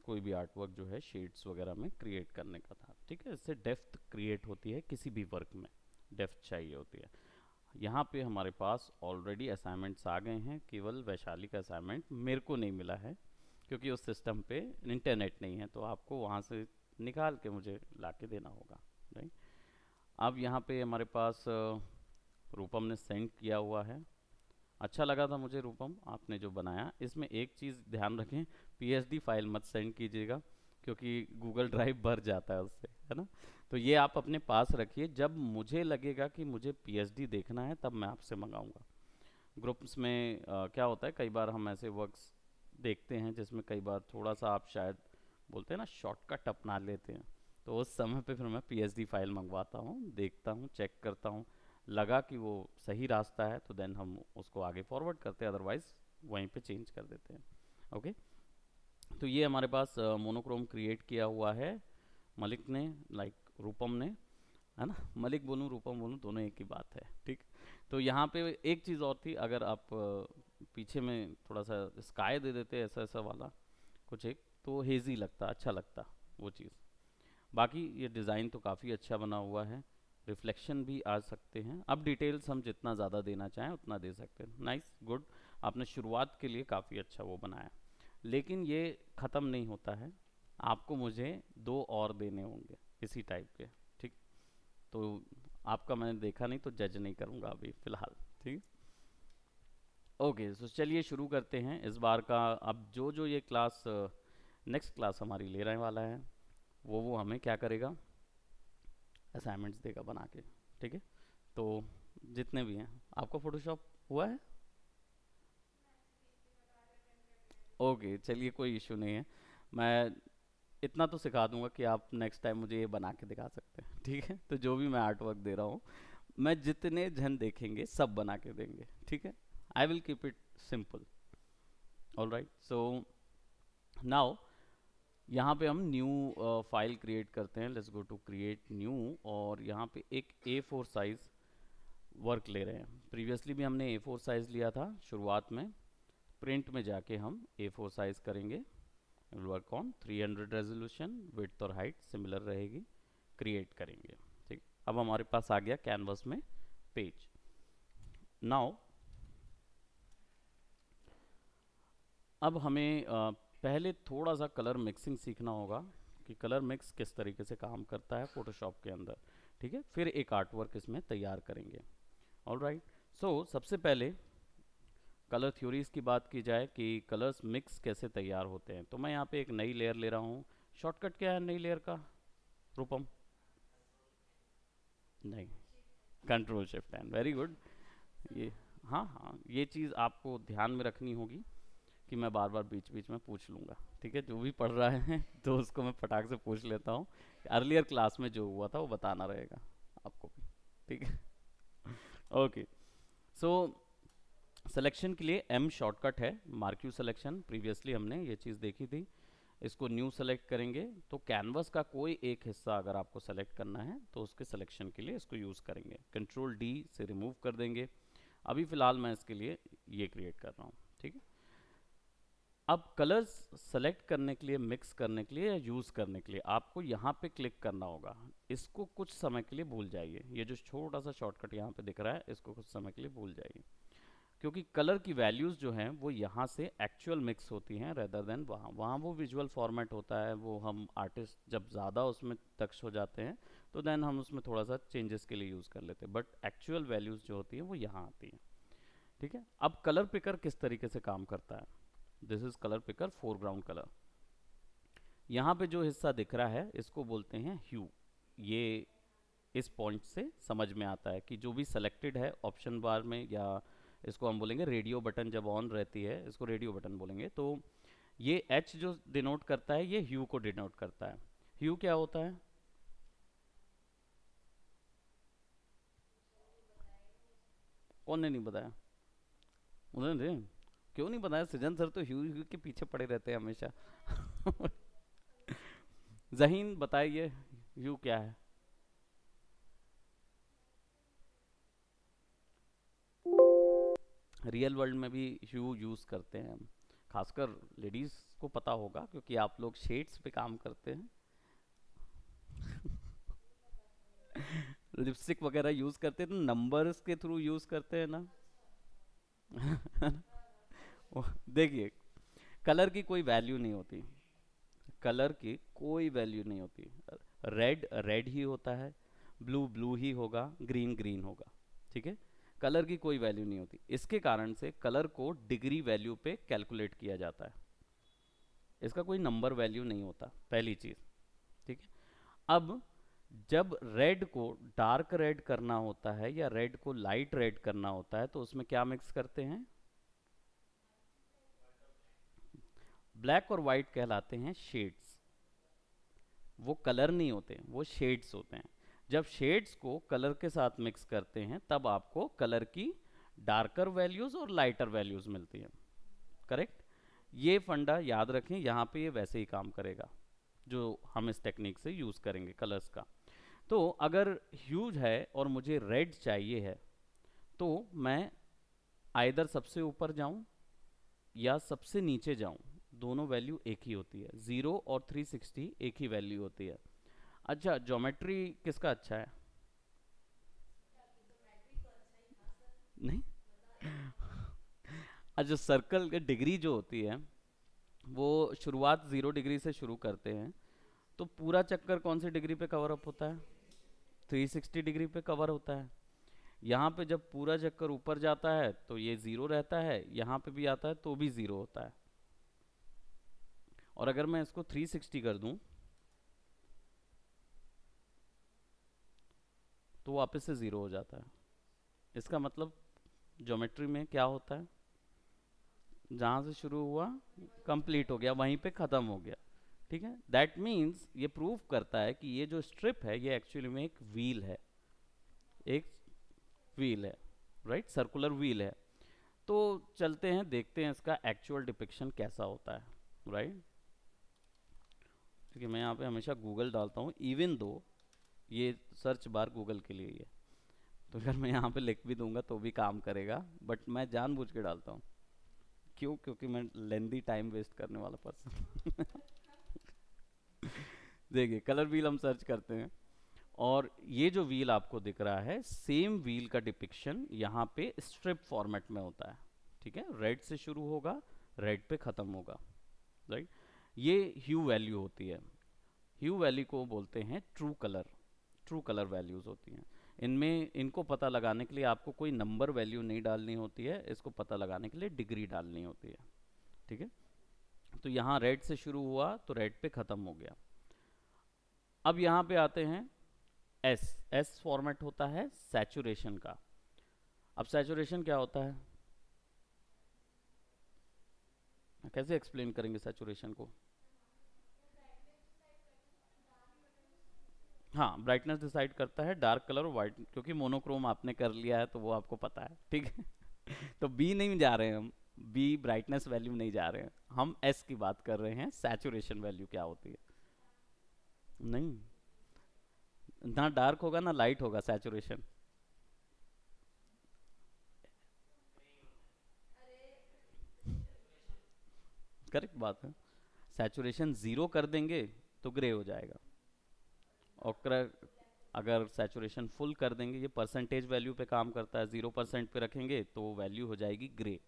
कोई भी art work जो है शेड्स वगैरह में क्रिएट करने का था। ठीक है, इससे डेप्थ क्रिएट होती है, किसी भी वर्क में डेप्थ चाहिए होती है। यहाँ पे हमारे पास ऑलरेडी असाइनमेंट्स आ गए हैं, केवल वैशाली का असाइनमेंट मेरे को नहीं मिला है क्योंकि उस सिस्टम पे इंटरनेट नहीं है, तो आपको वहाँ से निकाल के मुझे ला के देना होगा, राइट। अब यहाँ पे हमारे पास रूपम ने सेंड किया हुआ है। अच्छा लगा था मुझे रूपम आपने जो बनाया। इसमें एक चीज़ ध्यान रखें, पीएचडी फाइल मत सेंड कीजिएगा क्योंकि गूगल ड्राइव भर जाता है उससे, है ना। तो ये आप अपने पास रखिए, जब मुझे लगेगा कि मुझे पीएचडी देखना है तब मैं आपसे मंगाऊंगा। ग्रुप्स में क्या होता है, कई बार हम ऐसे वर्क्स देखते हैं जिसमें कई बार थोड़ा सा आप शायद बोलते हैं ना शॉर्टकट अपना लेते हैं, तो उस समय पे फिर मैं पीएचडी फाइल मंगवाता हूँ, देखता हूँ, चेक करता हूँ, लगा कि वो सही रास्ता है तो देन हम उसको आगे फॉरवर्ड करते हैं, अदरवाइज वहीं पे चेंज कर देते हैं। ओके, तो ये हमारे पास मोनोक्रोम क्रिएट किया हुआ है मलिक ने, लाइक रूपम ने, है ना। मलिक बोलूँ रूपम बोलूँ दोनों एक ही बात है, ठीक। तो यहाँ पे एक चीज़ और थी, अगर आप पीछे में थोड़ा सा स्काई दे देते ऐसा ऐसा वाला कुछ एक, तो हेजी लगता, अच्छा लगता वो चीज़। बाकी ये डिज़ाइन तो काफ़ी अच्छा बना हुआ है, रिफ्लेक्शन भी आ सकते हैं, अब डिटेल्स हम जितना ज़्यादा देना चाहें उतना दे सकते हैं। नाइस, गुड, आपने शुरुआत के लिए काफ़ी अच्छा वो बनाया। लेकिन ये ख़त्म नहीं होता है, आपको मुझे दो और देने होंगे इसी टाइप के, ठीक। तो आपका मैंने देखा नहीं तो जज नहीं करूँगा अभी फ़िलहाल, ठीक। ओके, सो चलिए शुरू करते हैं इस बार का। अब जो जो ये क्लास नेक्स्ट क्लास हमारी ले रहे वाला है वो हमें क्या करेगा, असाइनमेंट्स देगा बना के, ठीक है। तो जितने भी हैं, आपका फोटोशॉप हुआ है? ओके, चलिए कोई इशू नहीं है। मैं इतना तो सिखा दूंगा कि आप नेक्स्ट टाइम मुझे ये बना के दिखा सकते हैं, ठीक है। तो जो भी मैं आर्ट वर्क दे रहा हूँ, मैं जितने जन देखेंगे सब बना के देंगे, ठीक है। I will keep it simple. All right, so now यहाँ पे हम न्यू फाइल क्रिएट करते हैं। Let's go to create new, और यहाँ पे एक A4 साइज वर्क ले रहे हैं। प्रीवियसली भी हमने A4 साइज लिया था शुरुआत में। प्रिंट में जाके हम A4 साइज करेंगे, वर्क ऑन 300 रेजोल्यूशन, विड्थ और हाइट सिमिलर रहेगी, क्रिएट करेंगे, ठीक। अब हमारे पास आ गया कैनवस में पेज। नाउ अब हमें पहले थोड़ा सा कलर मिक्सिंग सीखना होगा कि कलर मिक्स किस तरीके से काम करता है फोटोशॉप के अंदर, ठीक है। फिर एक आर्ट वर्क इसमें तैयार करेंगे। ऑल राइट, सो सबसे पहले कलर थ्योरीज की बात की जाए कि कलर्स मिक्स कैसे तैयार होते हैं, तो मैं यहाँ पे एक नई लेयर ले रहा हूँ। शॉर्टकट क्या है नई लेयर का, रूपम? नहीं, control shift and, very good. ये, हाँ हाँ, ये चीज़ आपको ध्यान में रखनी होगी कि मैं बार बार बीच बीच में पूछ लूँगा, ठीक है। जो भी पढ़ रहा है तो उसको मैं फटाक से पूछ लेता हूँ। अर्लियर क्लास में जो हुआ था वो बताना रहेगा आपको भी, ठीक है। ओके, सो सिलेक्शन के लिए M शॉर्टकट है, मार्क्यू सिलेक्शन, प्रीवियसली हमने ये चीज़ देखी थी। इसको न्यू सेलेक्ट करेंगे, तो कैनवस का कोई एक हिस्सा अगर आपको सेलेक्ट करना है तो उसके सिलेक्शन के लिए इसको यूज़ करेंगे। कंट्रोल D से रिमूव कर देंगे। अभी फ़िलहाल मैं इसके लिए ये क्रिएट कर रहा हूँ, ठीक है। अब कलर्स सेलेक्ट करने के लिए, मिक्स करने के लिए या यूज़ करने के लिए आपको यहाँ पे क्लिक करना होगा। इसको कुछ समय के लिए भूल जाइए, ये जो छोटा सा शॉर्टकट यहाँ पे दिख रहा है इसको कुछ समय के लिए भूल जाइए, क्योंकि कलर की वैल्यूज़ जो हैं वो यहाँ से एक्चुअल मिक्स होती हैं रेदर देन वहाँ। वहाँ वो विजुअल फॉर्मेट होता है, वो हम आर्टिस्ट जब ज़्यादा उसमें दक्ष हो जाते हैं तो देन हम उसमें थोड़ा सा चेंजेस के लिए यूज़ कर लेते हैं, बट एक्चुअल वैल्यूज़ जो होती हैं वो यहाँ आती हैं, ठीक है। अब कलर पिकर किस तरीके से काम करता है, this is colour picker foreground colour. यहाँ पे जो हिस्सा दिख रहा है इसको बोलते हैं ह्यू। ये इस पॉइंट से समझ में आता है कि जो भी सेलेक्टेड है ऑप्शन बार में, या इसको हम बोलेंगे रेडियो बटन, जब ऑन रहती है इसको रेडियो बटन बोलेंगे, तो ये H जो डिनोट करता है ये ह्यू को डिनोट करता है। ह्यू क्या होता है? कौन ने नहीं बताया? उन्होंने क्यों नहीं बताया? सृजन सर तो ह्यू ह्यू के पीछे पड़े रहते हैं हमेशा। जहीन बताइए ह्यू क्या है? रियल वर्ल्ड में भी ह्यू यूज़ करते हैं हम, खासकर लेडीज को पता होगा क्योंकि आप लोग शेड्स पे काम करते हैं। लिपस्टिक वगैरह यूज करते हैं तो नंबर्स के थ्रू यूज करते हैं ना। देखिए, कलर की कोई वैल्यू नहीं होती, कलर की कोई वैल्यू नहीं होती। रेड रेड ही होता है, ब्लू ब्लू ही होगा, ग्रीन ग्रीन होगा, ठीक है। कलर की कोई वैल्यू नहीं होती, इसके कारण से कलर को डिग्री वैल्यू पे कैलकुलेट किया जाता है, इसका कोई नंबर वैल्यू नहीं होता, पहली चीज, ठीक है। अब जब रेड को डार्क रेड करना होता है या रेड को लाइट रेड करना होता है तो उसमें क्या मिक्स करते हैं? ब्लैक और वाइट कहलाते हैं शेड्स, वो कलर नहीं होते, वो शेड्स होते हैं। जब शेड्स को कलर के साथ मिक्स करते हैं तब आपको कलर की डार्कर वैल्यूज और लाइटर वैल्यूज मिलती हैं, करेक्ट। ये फंडा याद रखें, यहाँ पे ये वैसे ही काम करेगा जो हम इस टेक्निक से यूज करेंगे कलर्स का। तो अगर ह्यूज है और मुझे रेड चाहिए है तो मैं आइदर सबसे ऊपर जाऊं या सबसे नीचे जाऊं, दोनों वैल्यू एक ही होती है, 0 और 360 एक ही वैल्यू होती है। अच्छा, ज्योमेट्री किसका अच्छा है? नहीं। अच्छा, सर्कल की डिग्री जो होती है वो शुरुआत 0 डिग्री से शुरू करते हैं, तो पूरा चक्कर कौन सी डिग्री पे कवर अप होता है? 360 डिग्री पे कवर होता है। यहाँ पे जब पूरा चक्कर ऊपर जाता है तो ये 0 रहता है, यहाँ पे भी आता है तो भी 0 होता है। और अगर मैं इसको 360 कर दूं तो वापस से 0 हो जाता है। इसका मतलब ज्योमेट्री में क्या होता है, जहाँ से शुरू हुआ कंप्लीट हो गया, वहीं पे ख़त्म हो गया, ठीक है। दैट मीन्स ये प्रूव करता है कि ये जो स्ट्रिप है ये एक्चुअली में एक व्हील है, एक व्हील है, राइट, सर्कुलर व्हील है। तो चलते हैं देखते हैं इसका एक्चुअल डिपिक्शन कैसा होता है, राइट। ठीक है, मैं यहाँ पे हमेशा गूगल डालता हूँ, इवन दो ये सर्च बार गूगल के लिए ही है, तो अगर मैं यहाँ पे लिख भी दूंगा तो भी काम करेगा, बट मैं जानबूझ के डालता हूँ। क्यों? क्योंकि मैं लेंदी टाइम वेस्ट करने वाला पर्सन। देखिए, कलर व्हील हम सर्च करते हैं और ये जो व्हील आपको दिख रहा है, सेम व्हील का डिपिक्शन यहाँ पे स्ट्रिप फॉर्मेट में होता है, ठीक है। रेड से शुरू होगा, रेड पे ख़त्म होगा, राइट। ये ह्यू वैल्यू होती है, ह्यू वैल्यू को बोलते हैं true colour, true colour values होती हैं। इनमें इनको पता लगाने के लिए आपको कोई नंबर वैल्यू नहीं डालनी होती है, इसको पता लगाने के लिए डिग्री डालनी होती है, ठीक है। तो यहाँ रेड से शुरू हुआ तो रेड पे ख़त्म हो गया। अब यहाँ पे आते हैं, एस एस फॉर्मेट होता है सैचुरेशन का। अब सैचुरेशन क्या होता है, कैसे एक्सप्लेन करेंगे सैचुरेशन को? हाँ, ब्राइटनेस डिसाइड करता है डार्क कलर और वाइट, क्योंकि मोनोक्रोम आपने कर लिया है तो वो आपको पता है, ठीक है। तो बी नहीं जा रहे हैं हम, बी ब्राइटनेस वैल्यू नहीं जा रहे हैं हम, एस की बात कर रहे हैं, सैचुरेशन वैल्यू क्या होती है। नहीं, ना डार्क होगा ना लाइट होगा सैचुरेशन। करेक्ट बात है, सैचुरेशन 0 कर देंगे तो ग्रे हो जाएगा, और अगर सैचुरेशन फुल कर देंगे, ये परसेंटेज वैल्यू पे काम करता है, 0% पे रखेंगे तो वैल्यू हो जाएगी ग्रे।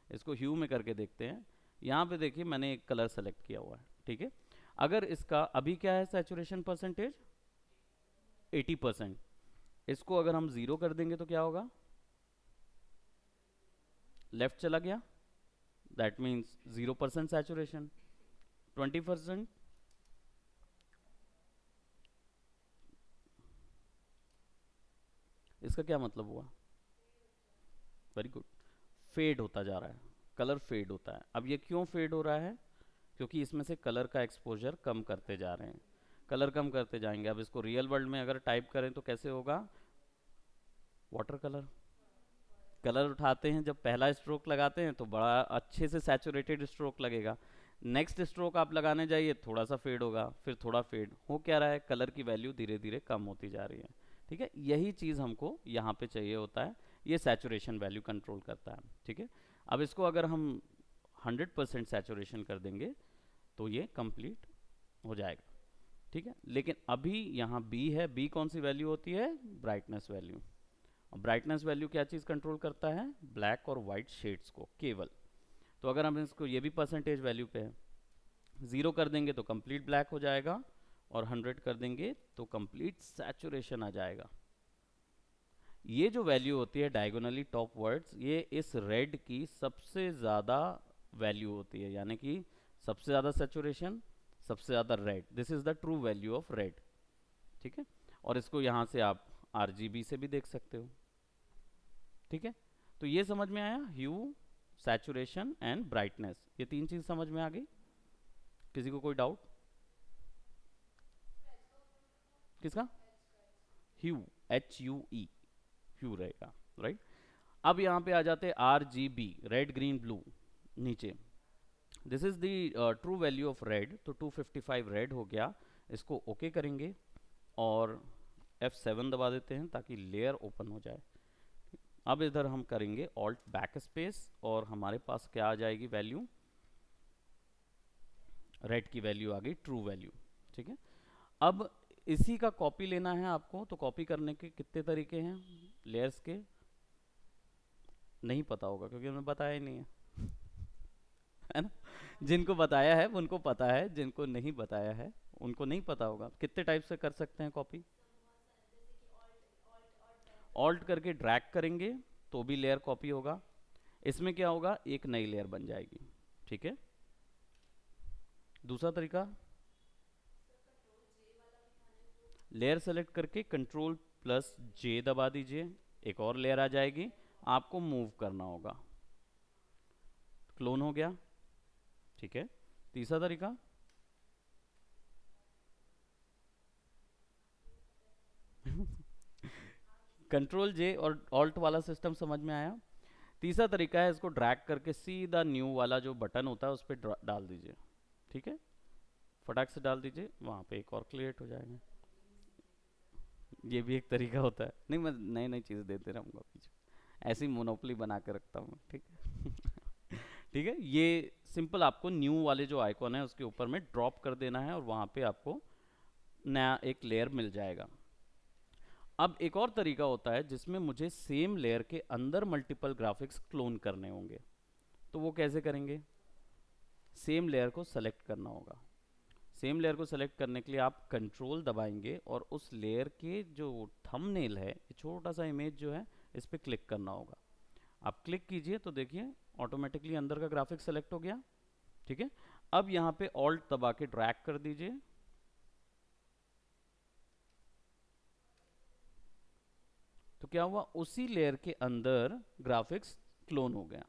इसको ह्यू में करके देखते हैं। यहाँ पे देखिए मैंने एक कलर सेलेक्ट किया हुआ है, ठीक है। अगर इसका अभी क्या है सैचुरेशन परसेंटेज, 80%, इसको अगर हम 0 कर देंगे तो क्या होगा, लेफ्ट चला गया, दैट मीन्स 0% सैचुरेशन। 20%, इसका क्या मतलब हुआ, वेरी गुड, फेड होता जा रहा है, कलर फेड होता है। अब ये क्यों फेड हो रहा है, क्योंकि इसमें से कलर का एक्सपोजर कम करते जा रहे हैं, कलर कम करते जाएंगे। अब इसको रियल वर्ल्ड में अगर टाइप करें तो कैसे होगा, वाटर कलर, कलर उठाते हैं जब पहला स्ट्रोक लगाते हैं तो बड़ा अच्छे से सैचुरेटेड स्ट्रोक लगेगा, नेक्स्ट स्ट्रोक आप लगाने जाइए थोड़ा सा फेड होगा, फिर थोड़ा फेड हो, क्या रहा है, कलर की वैल्यू धीरे धीरे कम होती जा रही है, ठीक है। यही चीज़ हमको यहाँ पे चाहिए होता है, ये सैचुरेशन वैल्यू कंट्रोल करता है, ठीक है। अब इसको अगर हम 100% सैचुरेशन कर देंगे तो ये कंप्लीट हो जाएगा, ठीक है। लेकिन अभी यहाँ बी है, बी कौन सी वैल्यू होती है, ब्राइटनेस वैल्यू। और ब्राइटनेस वैल्यू क्या चीज़ कंट्रोल करता है, ब्लैक और वाइट शेड्स को केवल। तो अगर हम इसको, ये भी परसेंटेज वैल्यू पे है, 0 कर देंगे तो कंप्लीट ब्लैक हो जाएगा और 100 कर देंगे तो कंप्लीट सैचुरेशन आ जाएगा। ये जो वैल्यू होती है डायगोनली टॉप वर्ड्स, ये इस रेड की सबसे ज़्यादा वैल्यू होती है, यानी कि सबसे ज़्यादा सैचुरेशन, सबसे ज़्यादा red, this is the true value of red, ठीक है। और इसको यहाँ से आप RGB से भी देख सकते हो, ठीक है। तो ये समझ में आया, ह्यू, सैचुरेशन एंड ब्राइटनेस, ये तीन चीज़ समझ में आ गई। किसी को कोई डाउट? किसका? ह्यू, HUE, ह्यू रहेगा, राइट। अब यहाँ पे आ जाते हैं RGB, रेड ग्रीन ब्लू, नीचे। This is the true value of red, तो 255 रेड हो गया, इसको ओके करेंगे और F7 दबा देते हैं ताकि लेयर ओपन हो जाए। अब इधर हम करेंगे ऑल्ट बैक स्पेस और हमारे पास क्या आ जाएगी वैल्यू, रेड की वैल्यू आ गई ट्रू वैल्यू, ठीक है। अब इसी का कॉपी लेना है आपको, तो कॉपी करने के कितने तरीके हैं लेयर्स के, नहीं पता होगा क्योंकि हमने बताया ही नहीं है है ना। जिनको बताया है उनको पता है, जिनको नहीं बताया है उनको नहीं पता होगा। कितने टाइप से कर सकते हैं कॉपी, ऑल्ट करके ड्रैग करेंगे तो भी लेयर कॉपी होगा। इसमें क्या होगा, एक नई लेयर बन जाएगी, ठीक है। दूसरा तरीका, लेयर सेलेक्ट करके Ctrl+J दबा दीजिए, एक और लेयर आ जाएगी, आपको मूव करना होगा, क्लोन हो गया, ठीक है। तीसरा तरीका, Ctrl+J और ऑल्ट वाला सिस्टम समझ में आया। तीसरा तरीका है, इसको ड्रैग करके सीधा न्यू वाला जो बटन होता है उस पर डाल दीजिए, ठीक है, फटाक से डाल दीजिए, वहाँ पे एक और क्रिएट हो जाएगा। ये भी एक तरीका होता है, नहीं मैं नई नई चीज़ें देते रहूँगा पीछे, ऐसी मोनोपोली बना के रखता हूँ, ठीक है ठीक है। ये सिंपल आपको न्यू वाले जो आइकॉन है उसके ऊपर में ड्रॉप कर देना है और वहाँ पे आपको नया एक लेयर मिल जाएगा। अब एक और तरीका होता है जिसमें मुझे सेम लेयर के अंदर मल्टीपल ग्राफिक्स क्लोन करने होंगे, तो वो कैसे करेंगे, सेम लेयर को सेलेक्ट करना होगा। सेम लेयर को सेलेक्ट करने के लिए आप कंट्रोल दबाएंगे और उस लेयर के जो थंबनेल है, छोटा सा इमेज जो है, इस पर क्लिक करना होगा। आप क्लिक कीजिए तो देखिए ऑटोमेटिकली अंदर का ग्राफिक सेलेक्ट हो गया, ठीक है। अब यहाँ पे ऑल्ट दबा के ड्रैग कर दीजिए, तो क्या हुआ, उसी लेयर के अंदर ग्राफिक्स क्लोन हो गया।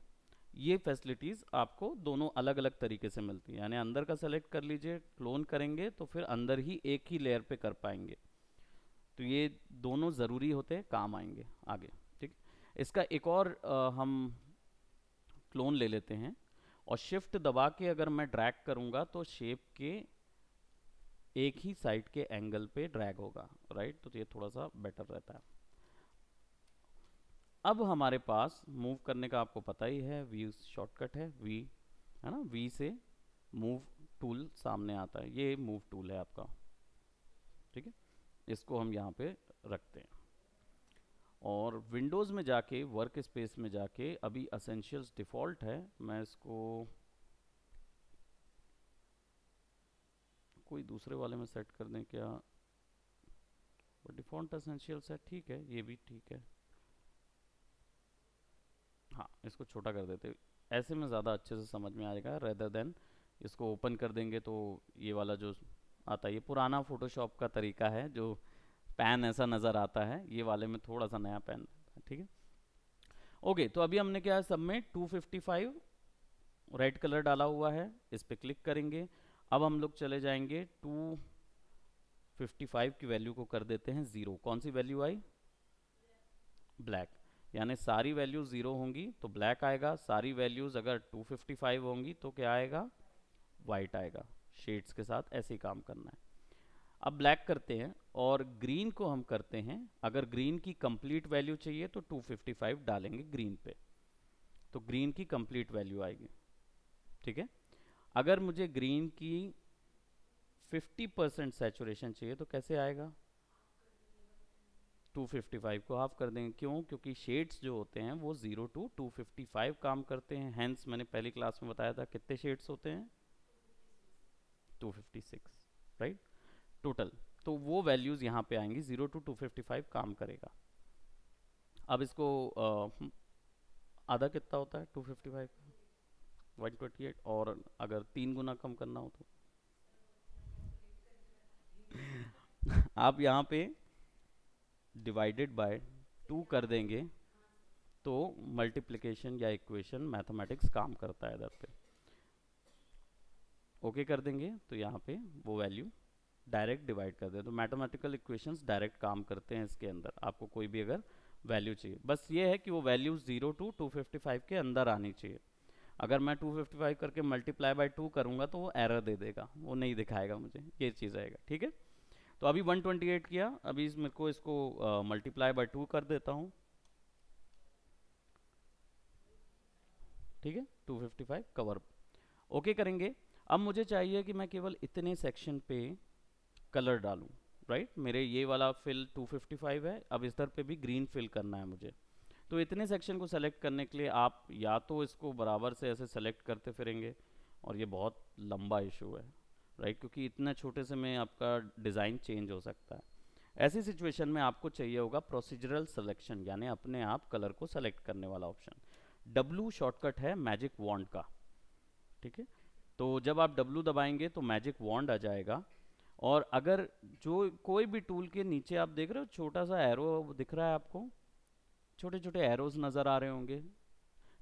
ये फैसिलिटीज़ आपको दोनों अलग अलग तरीके से मिलती है, यानी अंदर का सेलेक्ट कर लीजिए, क्लोन करेंगे तो फिर अंदर ही एक ही लेयर पे कर पाएंगे। तो ये दोनों ज़रूरी होते हैं, काम आएंगे आगे, ठीक। इसका एक और हम क्लोन ले लेते हैं और शिफ्ट दबा के अगर मैं ड्रैग करूँगा तो शेप के एक ही साइड के एंगल पे ड्रैग होगा, राइट, तो ये थोड़ा सा बेटर रहता है। अब हमारे पास मूव करने का आपको पता ही है, वी शॉर्टकट है, वी है ना, वी से मूव टूल सामने आता है, ये मूव टूल है आपका, ठीक है। इसको हम यहाँ पे रखते हैं और विंडोज़ में जाके वर्क स्पेस में जाके, अभी असेंशियल्स डिफ़ॉल्ट है, मैं इसको कोई दूसरे वाले में सेट कर दें क्या, डिफ़ॉल्ट असेंशियल्स है, ठीक है, ये भी ठीक है। हाँ, इसको छोटा कर देते, ऐसे में ज़्यादा अच्छे से समझ में आएगा, रेदर देन इसको ओपन कर देंगे तो ये वाला जो आता है, ये पुराना फोटोशॉप का तरीका है, जो पैन ऐसा नज़र आता है, ये वाले में थोड़ा सा नया पैन, ठीक है। ओके, तो अभी हमने क्या है, सब में 255 रेड कलर डाला हुआ है, इस पर क्लिक करेंगे। अब हम लोग चले जाएंगे 255 की वैल्यू को कर देते हैं 0, कौन सी वैल्यू आई, ब्लैक, यानी सारी वैल्यूज 0 होंगी तो ब्लैक आएगा, सारी वैल्यूज अगर 255 होंगी तो क्या आएगा, वाइट आएगा। शेड्स के साथ ऐसे ही काम करना है। अब ब्लैक करते हैं और ग्रीन को हम करते हैं, अगर ग्रीन की कंप्लीट वैल्यू चाहिए तो 255 डालेंगे ग्रीन पे, तो ग्रीन की कंप्लीट वैल्यू आएगी, ठीक है। अगर मुझे ग्रीन की 50% सैचुरेशन चाहिए तो कैसे आएगा? 255 को हाफ कर देंगे। क्यों? क्योंकि शेड्स जो होते हैं वो 0 to 255 काम करते हैं। हैंस मैंने पहली क्लास में बताया था कितने शेड्स होते हैं? 256, राइट, टोटल। तो वो वैल्यूज़ यहाँ पे आएंगी, 0 to 255 काम करेगा। अब इसको आधा कितना होता है 255? 128। और अगर 3 गुना कम करना हो तो आप यहाँ पे डिवाइडेड बाय 2 कर देंगे तो मल्टीप्लिकेशन या इक्वेशन मैथमेटिक्स काम करता है इधर पे। ओके कर देंगे तो यहाँ पे वो वैल्यू डायरेक्ट डिवाइड कर दें। तो मैथमेटिकल इक्वेशंस डायरेक्ट काम करते हैं इसके अंदर। आपको कोई भी अगर वैल्यू चाहिए, बस ये है कि वो वैल्यू 0 to 255 के अंदर आनी चाहिए। अगर मैं 255 करके मल्टीप्लाई बाय 2 करूँगा तो वो एरर दे देगा, वो नहीं दिखाएगा मुझे, ये चीज़ आएगा। ठीक है, तो अभी 128 किया, अभी मेरे को इसको मल्टीप्लाई बाय 2 कर देता हूँ। ठीक है, 255 कवर। ओके करेंगे। अब मुझे चाहिए कि मैं केवल इतने सेक्शन पे कलर डालूं, राइट। मेरे ये वाला फिल 255 है, अब इस तरफ पे भी ग्रीन फिल करना है मुझे। तो इतने सेक्शन को सेलेक्ट करने के लिए आप या तो इसको बराबर से ऐसे सेलेक्ट करते फिरेंगे, और ये बहुत लंबा इशू है, राइट, क्योंकि इतना छोटे से में आपका डिज़ाइन चेंज हो सकता है। ऐसी सिचुएशन में आपको चाहिए होगा प्रोसीजरल सिलेक्शन, यानी अपने आप कलर को सेलेक्ट करने वाला ऑप्शन। W शॉर्टकट है मैजिक वॉन्ड का। ठीक है, तो जब आप W दबाएंगे तो मैजिक वॉन्ड आ जाएगा। और अगर जो कोई भी टूल के नीचे आप देख रहे हो छोटा सा एरो दिख रहा है आपको, छोटे छोटे एरोज नज़र आ रहे होंगे,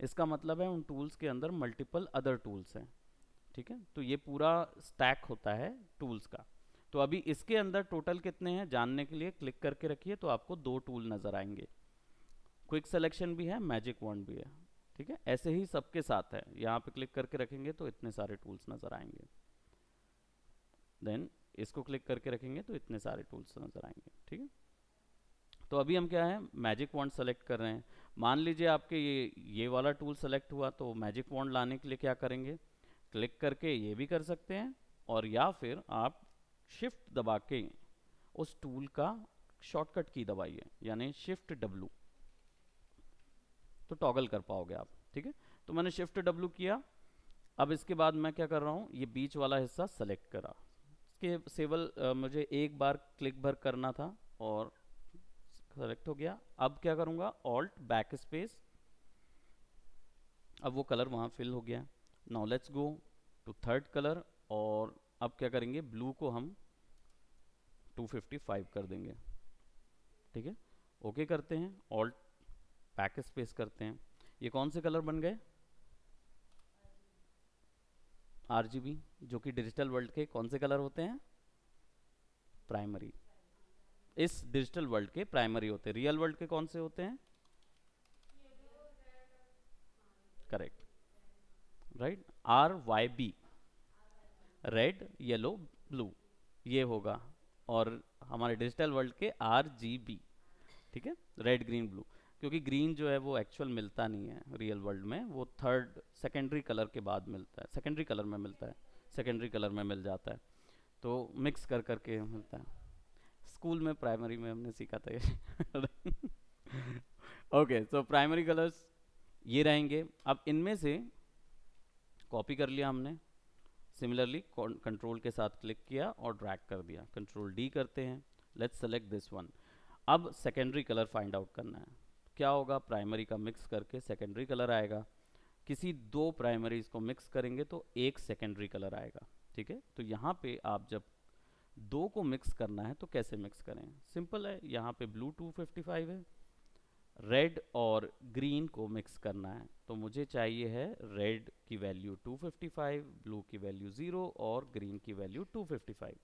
इसका मतलब है उन टूल्स के अंदर मल्टीपल अदर टूल्स हैं। ठीक है, तो ये पूरा स्टैक होता है टूल्स का। तो अभी इसके अंदर टोटल कितने हैं जानने के लिए क्लिक करके रखिए, तो आपको 2 टूल नज़र आएंगे, क्विक सिलेक्शन भी है, मैजिक वॉन्ड भी है। ठीक है, ऐसे ही सबके साथ है, यहाँ पे क्लिक करके रखेंगे तो इतने सारे टूल्स नज़र आएंगे। देन इसको क्लिक करके रखेंगे तो इतने सारे टूल्स नज़र आएंगे। ठीक है, तो अभी हम क्या है मैजिक वॉन्ड सेलेक्ट कर रहे हैं। मान लीजिए आपके ये वाला टूल सेलेक्ट हुआ, तो मैजिक वॉन्ड लाने के लिए क्या करेंगे, क्लिक करके ये भी कर सकते हैं, और या फिर आप शिफ्ट दबा के उस टूल का शॉर्टकट की दबाइए, यानी शिफ्ट W, तो टॉगल कर पाओगे आप। ठीक है, तो मैंने शिफ्ट W किया। अब इसके बाद मैं क्या कर रहा हूँ, ये बीच वाला हिस्सा सेलेक्ट करा। इसके सेवल मुझे एक बार क्लिक भर करना था और सेलेक्ट हो गया। अब क्या करूँगा, ऑल्ट बैक स्पेस, अब वो कलर वहाँ फिल हो गया। Now let's go to third colour, और अब क्या करेंगे, ब्लू को हम 255 कर देंगे। ठीक है, ओके करते हैं, ऑल्ट बैक स्पेस करते हैं। ये कौन से कलर बन गए, RGB, जो कि डिजिटल वर्ल्ड के कौन से कलर होते हैं, प्राइमरी। इस डिजिटल वर्ल्ड के प्राइमरी होते हैं, रियल वर्ल्ड के कौन से होते हैं, correct, right, RYB, red yellow blue, ये होगा। और हमारे डिजिटल वर्ल्ड के RGB। ठीक है, रेड ग्रीन ब्लू, क्योंकि ग्रीन जो है वो एक्चुअल मिलता नहीं है रियल वर्ल्ड में, वो थर्ड सेकेंडरी कलर के बाद मिलता है, सेकेंडरी कलर में मिलता है, सेकेंडरी कलर में मिल जाता है, तो मिक्स कर करके मिलता है। स्कूल में प्राइमरी में हमने सीखा था ये। ओके, सो प्राइमरी कलर्स ये रहेंगे। अब इनमें से कॉपी कर लिया हमने, सिमिलरली कंट्रोल के साथ क्लिक किया और ड्रैग कर दिया, कंट्रोल D करते हैं। Let's select this one. अब सेकेंडरी कलर फाइंड आउट करना है। क्या होगा, प्राइमरी का मिक्स करके सेकेंडरी कलर आएगा। किसी 2 प्राइमरीज को मिक्स करेंगे तो एक सेकेंडरी कलर आएगा। ठीक है, तो यहाँ पे आप जब 2 को मिक्स करना है तो कैसे मिक्स करें, सिंपल है, यहाँ पे ब्लू 255 है, रेड और ग्रीन को मिक्स करना है, तो मुझे चाहिए है रेड की वैल्यू 255, ब्लू की वैल्यू 0 और ग्रीन की वैल्यू 255।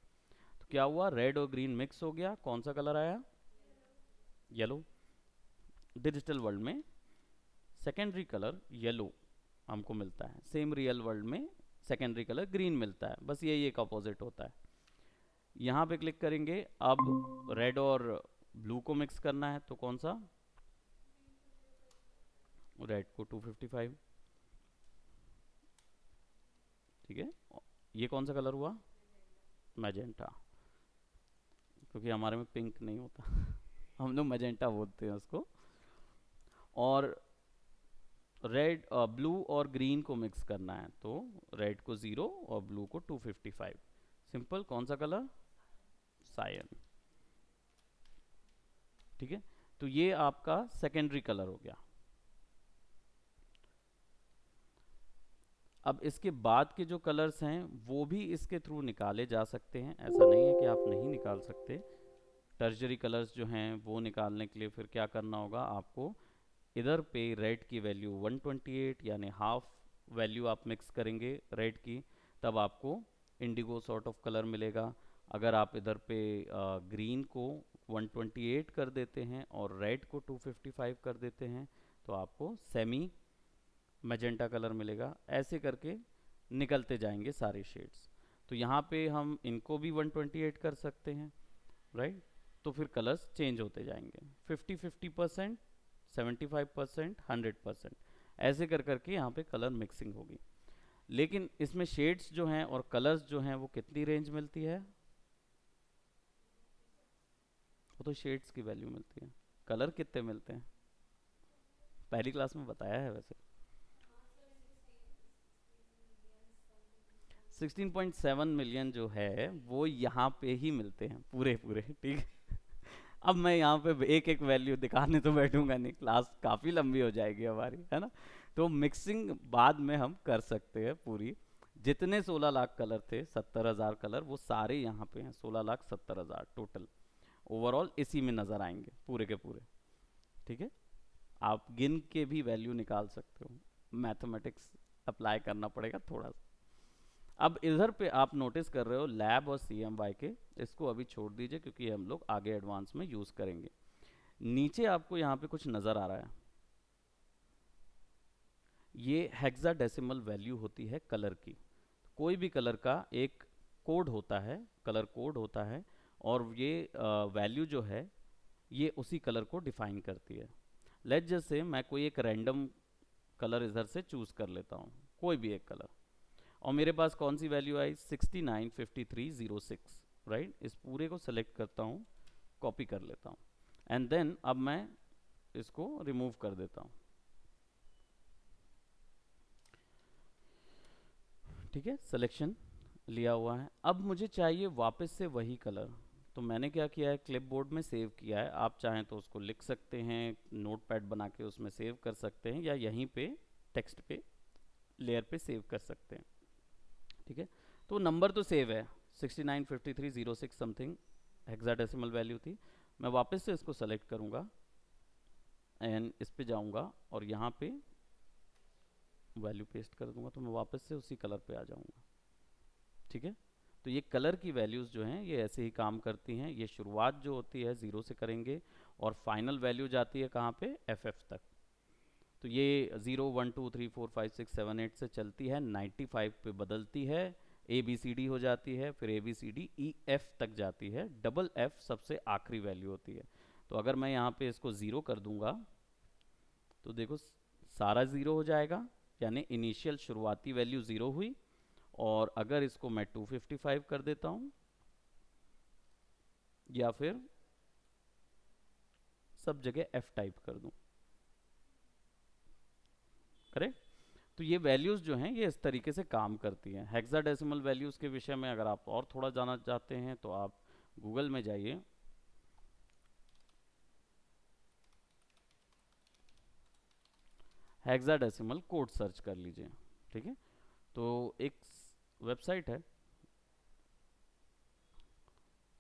तो क्या हुआ, रेड और ग्रीन मिक्स हो गया, कौन सा कलर आया, येलो। डिजिटल वर्ल्ड में सेकेंडरी कलर येलो हमको मिलता है, सेम रियल वर्ल्ड में सेकेंडरी कलर ग्रीन मिलता है, बस यही एक अपोजिट होता है। यहाँ पे क्लिक करेंगे, अब रेड और ब्लू को मिक्स करना है, तो कौन सा, रेड को 255, ठीक है। ये कौन सा कलर हुआ? मैजेंटा, क्योंकि हमारे में पिंक नहीं होता हम लोग मैजेंटा बोलते हैं उसको। और रेड ब्लू और ग्रीन को मिक्स करना है, तो रेड को 0 और ब्लू को 255। सिंपल। कौन सा कलर? सायन। ठीक है, तो ये आपका सेकेंडरी कलर हो गया। अब इसके बाद के जो कलर्स हैं वो भी इसके थ्रू निकाले जा सकते हैं, ऐसा नहीं है कि आप नहीं निकाल सकते। टर्जरी कलर्स जो हैं वो निकालने के लिए फिर क्या करना होगा आपको, इधर पे रेड की वैल्यू 128 यानी हाफ वैल्यू आप मिक्स करेंगे रेड की, तब आपको इंडिगो सॉर्ट ऑफ कलर मिलेगा। अगर आप इधर पे ग्रीन को 128 कर देते हैं और रेड को 255 कर देते हैं तो आपको सेमी मैजेंटा कलर मिलेगा। ऐसे करके निकलते जाएंगे सारे शेड्स। तो यहाँ पे हम इनको भी 128 कर सकते हैं, राइट। तो फिर कलर्स चेंज होते जाएंगे 50-50%, 75%, 100%, ऐसे कर करके यहाँ पे कलर मिक्सिंग होगी। लेकिन इसमें शेड्स जो हैं और कलर्स जो हैं वो कितनी रेंज मिलती है? वो तो शेड्स की वैल्यू मिलती है, कलर कितने मिलते हैं? पहली क्लास में बताया है वैसे। 16.7 मिलियन जो है वो यहाँ पे ही मिलते हैं पूरे पूरे, ठीक है। अब मैं यहाँ पे एक एक वैल्यू दिखाने तो बैठूंगा नहीं, क्लास काफ़ी लंबी हो जाएगी हमारी, है ना। तो मिक्सिंग बाद में हम कर सकते हैं पूरी। जितने 16 लाख कलर थे, 70,000 कलर, वो सारे यहाँ पे हैं, 16,70,000 टोटल ओवरऑल इसी में नज़र आएंगे पूरे के पूरे। ठीक है, आप गिन के भी वैल्यू निकाल सकते हो, मैथमेटिक्स अप्लाई करना पड़ेगा थोड़ा सा। अब इधर पे आप नोटिस कर रहे हो लैब और CMY के, इसको अभी छोड़ दीजिए क्योंकि हम लोग आगे एडवांस में यूज़ करेंगे। नीचे आपको यहाँ पे कुछ नज़र आ रहा है, ये हेक्साडेसिमल वैल्यू होती है कलर की। कोई भी कलर का एक कोड होता है, कलर कोड होता है, और ये वैल्यू जो है ये उसी कलर को डिफाइन करती है। लेट जैसे मैं कोई एक रैंडम कलर इधर से चूज़ कर लेता हूँ, कोई भी एक कलर, और मेरे पास कौन सी वैल्यू आई? 695306, राइट। इस पूरे को सेलेक्ट करता हूँ, कॉपी कर लेता हूँ, एंड देन अब मैं इसको रिमूव कर देता हूँ। ठीक है, सिलेक्शन लिया हुआ है। अब मुझे चाहिए वापस से वही कलर, तो मैंने क्या किया है, क्लिपबोर्ड में सेव किया है। आप चाहें तो उसको लिख सकते हैं, नोटपैड बना के उसमें सेव कर सकते हैं, या यहीं पे टेक्स्ट पे लेयर पे सेव कर सकते हैं। ठीक है, तो नंबर तो सेव है, 695306 समथिंग हेक्साडेसिमल वैल्यू थी। मैं वापस से इसको सेलेक्ट करूँगा एंड इस पे जाऊँगा और यहाँ पे वैल्यू पेस्ट कर दूंगा, तो मैं वापस से उसी कलर पे आ जाऊँगा। ठीक है, तो ये कलर की वैल्यूज़ जो हैं ये ऐसे ही काम करती हैं। ये शुरुआत जो होती है 0 से करेंगे और फाइनल वैल्यू जाती है कहाँ पे? FF तक। तो ये 0 1 2 3 4 5 6 7 8 से चलती है, 95 पे बदलती है, ABCD हो जाती है, फिर ABCD EF तक जाती है, डबल F सबसे आखिरी वैल्यू होती है। तो अगर मैं यहाँ पे इसको 0 कर दूंगा तो देखो सारा 0 हो जाएगा, यानी इनिशियल शुरुआती वैल्यू 0 हुई। और अगर इसको मैं 255 कर देता हूँ या फिर सब जगह F टाइप कर दूं, करेक्ट। तो ये वैल्यूज़ जो हैं ये इस तरीके से काम करती हैं। हेक्साडेसिमल वैल्यूज़ के विषय में अगर आप और थोड़ा जानना चाहते हैं तो आप गूगल में जाइए, हेक्साडेसिमल कोड सर्च कर लीजिए। ठीक है, तो एक वेबसाइट है,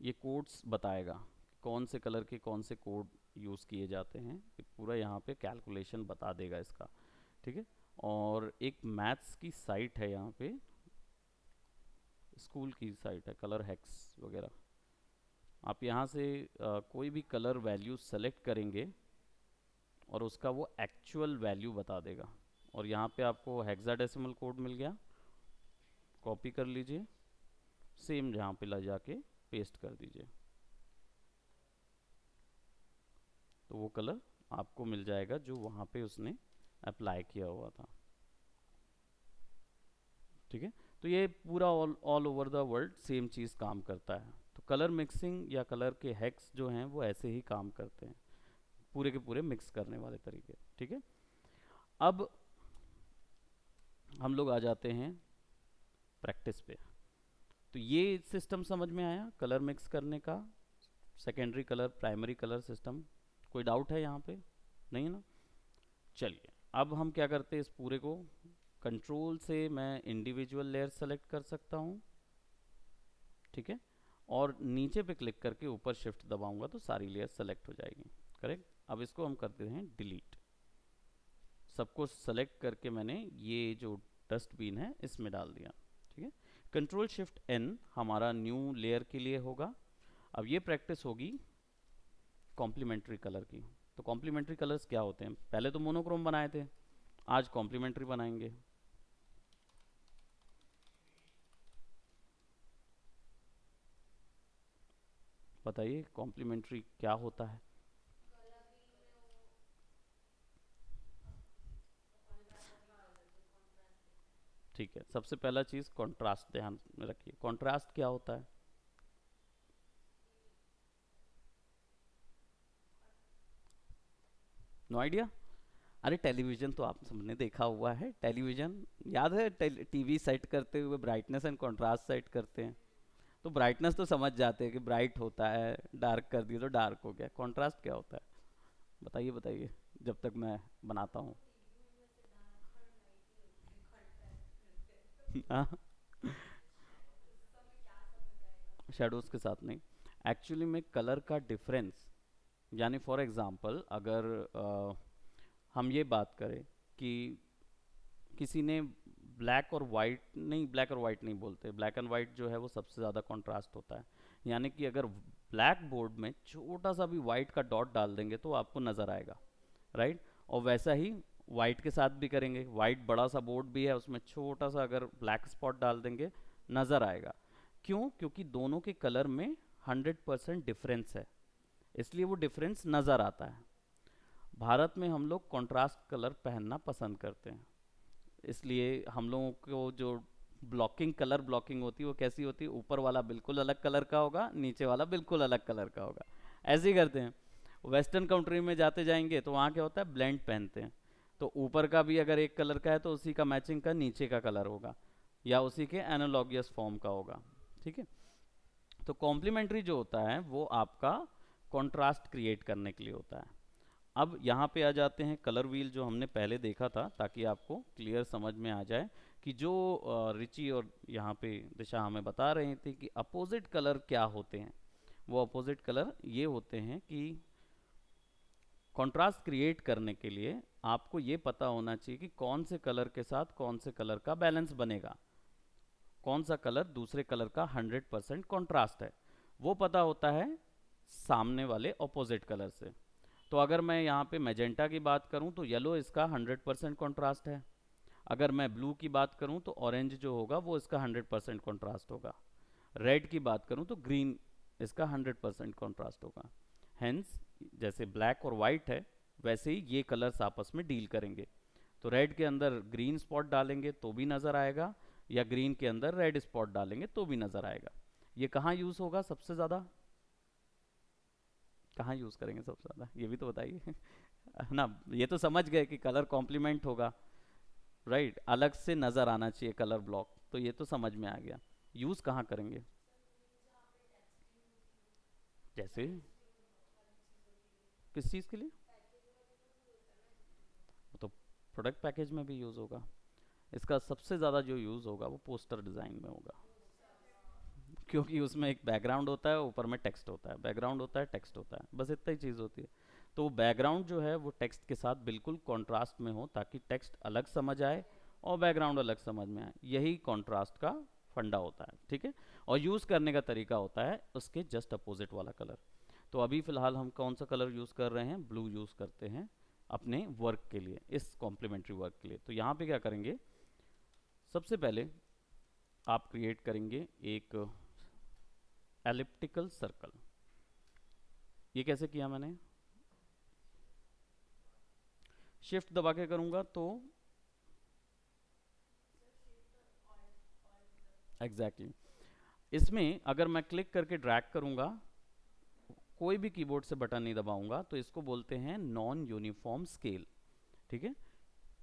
ये कोड्स बताएगा कौन से कलर के कौन से कोड यूज़ किए जाते हैं, पूरा यहाँ पे कैलकुलेशन बता देगा इसका। ठीक है, और एक मैथ्स की साइट है यहाँ पे, स्कूल की साइट है, कलर हैक्स वगैरह। आप यहाँ से कोई भी कलर वैल्यू सेलेक्ट करेंगे और उसका वो एक्चुअल वैल्यू बता देगा। और यहाँ पे आपको हेक्साडेसिमल कोड मिल गया, कॉपी कर लीजिए, सेम जहाँ पे ला जाके पेस्ट कर दीजिए, तो वो कलर आपको मिल जाएगा जो वहाँ पे उसने अप्लाई किया हुआ था। ठीक है। तो ये पूरा all over the world same चीज़ काम करता है। तो कलर मिक्सिंग या कलर के हैक्स जो हैं वो ऐसे ही काम करते हैं, पूरे के पूरे मिक्स करने वाले तरीके। ठीक है। अब हम लोग आ जाते हैं प्रैक्टिस पे। तो ये सिस्टम समझ में आया कलर मिक्स करने का, secondary colour primary colour system. कोई डाउट है यहाँ पे? नहीं है ना? चलिए अब हम क्या करते हैं, इस पूरे को कंट्रोल से मैं इंडिविजुअल लेयर सेलेक्ट कर सकता हूँ। ठीक है। और नीचे पे क्लिक करके ऊपर शिफ्ट दबाऊंगा तो सारी लेयर सेलेक्ट हो जाएगी। करेक्ट। अब इसको हम करते हैं डिलीट। सबको सेलेक्ट करके मैंने ये जो डस्टबिन है इसमें डाल दिया। ठीक है। कंट्रोल शिफ्ट एन हमारा न्यू लेयर के लिए होगा। अब ये प्रैक्टिस होगी कॉम्प्लीमेंट्री कलर की। तो कॉम्प्लीमेंट्री कलर्स क्या होते हैं? पहले तो मोनोक्रोम बनाए थे, आज कॉम्प्लीमेंट्री बनाएंगे। बताइए कॉम्प्लीमेंट्री क्या होता है? ठीक है, सबसे पहला चीज़ कंट्रास्ट ध्यान में रखिए। कंट्रास्ट क्या होता है? No idea? अरे टेलीविज़न तो आप सबने देखा हुआ है, टेलीविज़न याद है, टीवी सेट करते हुए ब्राइटनेस एंड कंट्रास्ट सेट करते हैं। तो ब्राइटनेस तो समझ जाते हैं कि ब्राइट होता है, डार्क कर दिया तो डार्क हो गया। कंट्रास्ट क्या होता है? बताइए बताइए, जब तक मैं बनाता हूँ। शेडोज़ के साथ नहीं, एक्चुअली में कलर का डिफरेंस, यानी फॉर एग्जांपल अगर हम ये बात करें कि किसी ने ब्लैक और वाइट नहीं, ब्लैक और वाइट नहीं बोलते, ब्लैक एंड वाइट जो है वो सबसे ज़्यादा कंट्रास्ट होता है। यानी कि अगर ब्लैक बोर्ड में छोटा सा भी वाइट का डॉट डाल देंगे तो आपको नज़र आएगा, राइट। और वैसा ही वाइट के साथ भी करेंगे, वाइट बड़ा सा बोर्ड भी है, उसमें छोटा सा अगर ब्लैक स्पॉट डाल देंगे नज़र आएगा। क्यों? क्योंकि दोनों के कलर में 100% डिफरेंस है, इसलिए वो डिफरेंस नज़र आता है। भारत में हम लोग कंट्रास्ट कलर पहनना पसंद करते हैं, इसलिए हम लोगों को जो ब्लॉकिंग, कलर ब्लॉकिंग होती है वो कैसी होती है? ऊपर वाला बिल्कुल अलग कलर का होगा, नीचे वाला बिल्कुल अलग कलर का होगा, ऐसे ही करते हैं। वेस्टर्न कंट्री में जाते जाएंगे तो वहाँ क्या होता है, ब्लेंड पहनते हैं। तो ऊपर का भी अगर एक कलर का है तो उसी का मैचिंग का नीचे का कलर होगा, या उसी के एनालॉगियस फॉर्म का होगा। ठीक है। तो कॉम्प्लीमेंट्री जो होता है वो आपका कॉन्ट्रास्ट क्रिएट करने के लिए होता है। अब यहाँ पे आ जाते हैं कलर व्हील जो हमने पहले देखा था, ताकि आपको क्लियर समझ में आ जाए कि जो रिची और यहाँ पे दिशा हमें बता रहे थे कि अपोजिट कलर क्या होते हैं। वो अपोजिट कलर ये होते हैं कि कंट्रास्ट क्रिएट करने के लिए आपको ये पता होना चाहिए कि कौन से कलर के साथ कौन से कलर का बैलेंस बनेगा, कौन सा कलर दूसरे कलर का 100% कॉन्ट्रास्ट है। वो पता होता है सामने वाले ऑपोजिट कलर से। तो अगर मैं यहाँ पे मैजेंटा की बात करूँ तो येलो इसका 100% कॉन्ट्रास्ट है। अगर मैं ब्लू की बात करूँ तो ऑरेंज जो होगा वो इसका 100% कॉन्ट्रास्ट होगा। रेड की बात करूँ तो ग्रीन इसका 100% कॉन्ट्रास्ट होगा। हेंस जैसे ब्लैक और वाइट है वैसे ही ये कलर्स आपस में डील करेंगे। तो रेड के अंदर ग्रीन स्पॉट डालेंगे तो भी नज़र आएगा, या ग्रीन के अंदर रेड स्पॉट डालेंगे तो भी नज़र आएगा। ये कहाँ यूज़ होगा सबसे ज़्यादा? कहाँ यूज़ करेंगे सबसे ज़्यादा, ये भी तो बताइए। है ना? ये तो समझ गए कि कलर कॉम्प्लीमेंट होगा, राइट, अलग से नज़र आना चाहिए कलर ब्लॉक, तो ये तो समझ में आ गया। यूज़ कहाँ करेंगे? जैसे किस चीज़ के लिए? वो तो प्रोडक्ट पैकेज में भी यूज़ होगा। इसका सबसे ज़्यादा जो यूज़ होगा वो पोस्टर डिज़ाइन में होगा, क्योंकि उसमें एक बैकग्राउंड होता है, ऊपर में टेक्स्ट होता है, बैकग्राउंड होता है, टेक्स्ट होता है, बस इतना ही चीज़ होती है। तो बैकग्राउंड जो है वो टेक्स्ट के साथ बिल्कुल कॉन्ट्रास्ट में हो, ताकि टेक्स्ट अलग समझ आए और बैकग्राउंड अलग समझ में आए। यही कॉन्ट्रास्ट का फंडा होता है। ठीक है। और यूज़ करने का तरीका होता है उसके जस्ट अपोजिट वाला कलर। तो अभी फ़िलहाल हम कौन सा कलर यूज़ कर रहे हैं? ब्लू यूज़ करते हैं अपने वर्क के लिए, इस कॉम्प्लीमेंट्री वर्क के लिए। तो यहाँ पे क्या करेंगे, सबसे पहले आप क्रिएट करेंगे एक एलिप्टिकल सर्कल। ये कैसे किया मैंने? शिफ्ट दबा के करूंगा तो एग्जैक्टली इसमें अगर मैं क्लिक करके ड्रैग करूंगा, कोई भी कीबोर्ड से बटन नहीं दबाऊंगा, तो इसको बोलते हैं नॉन यूनिफॉर्म स्केल। ठीक है,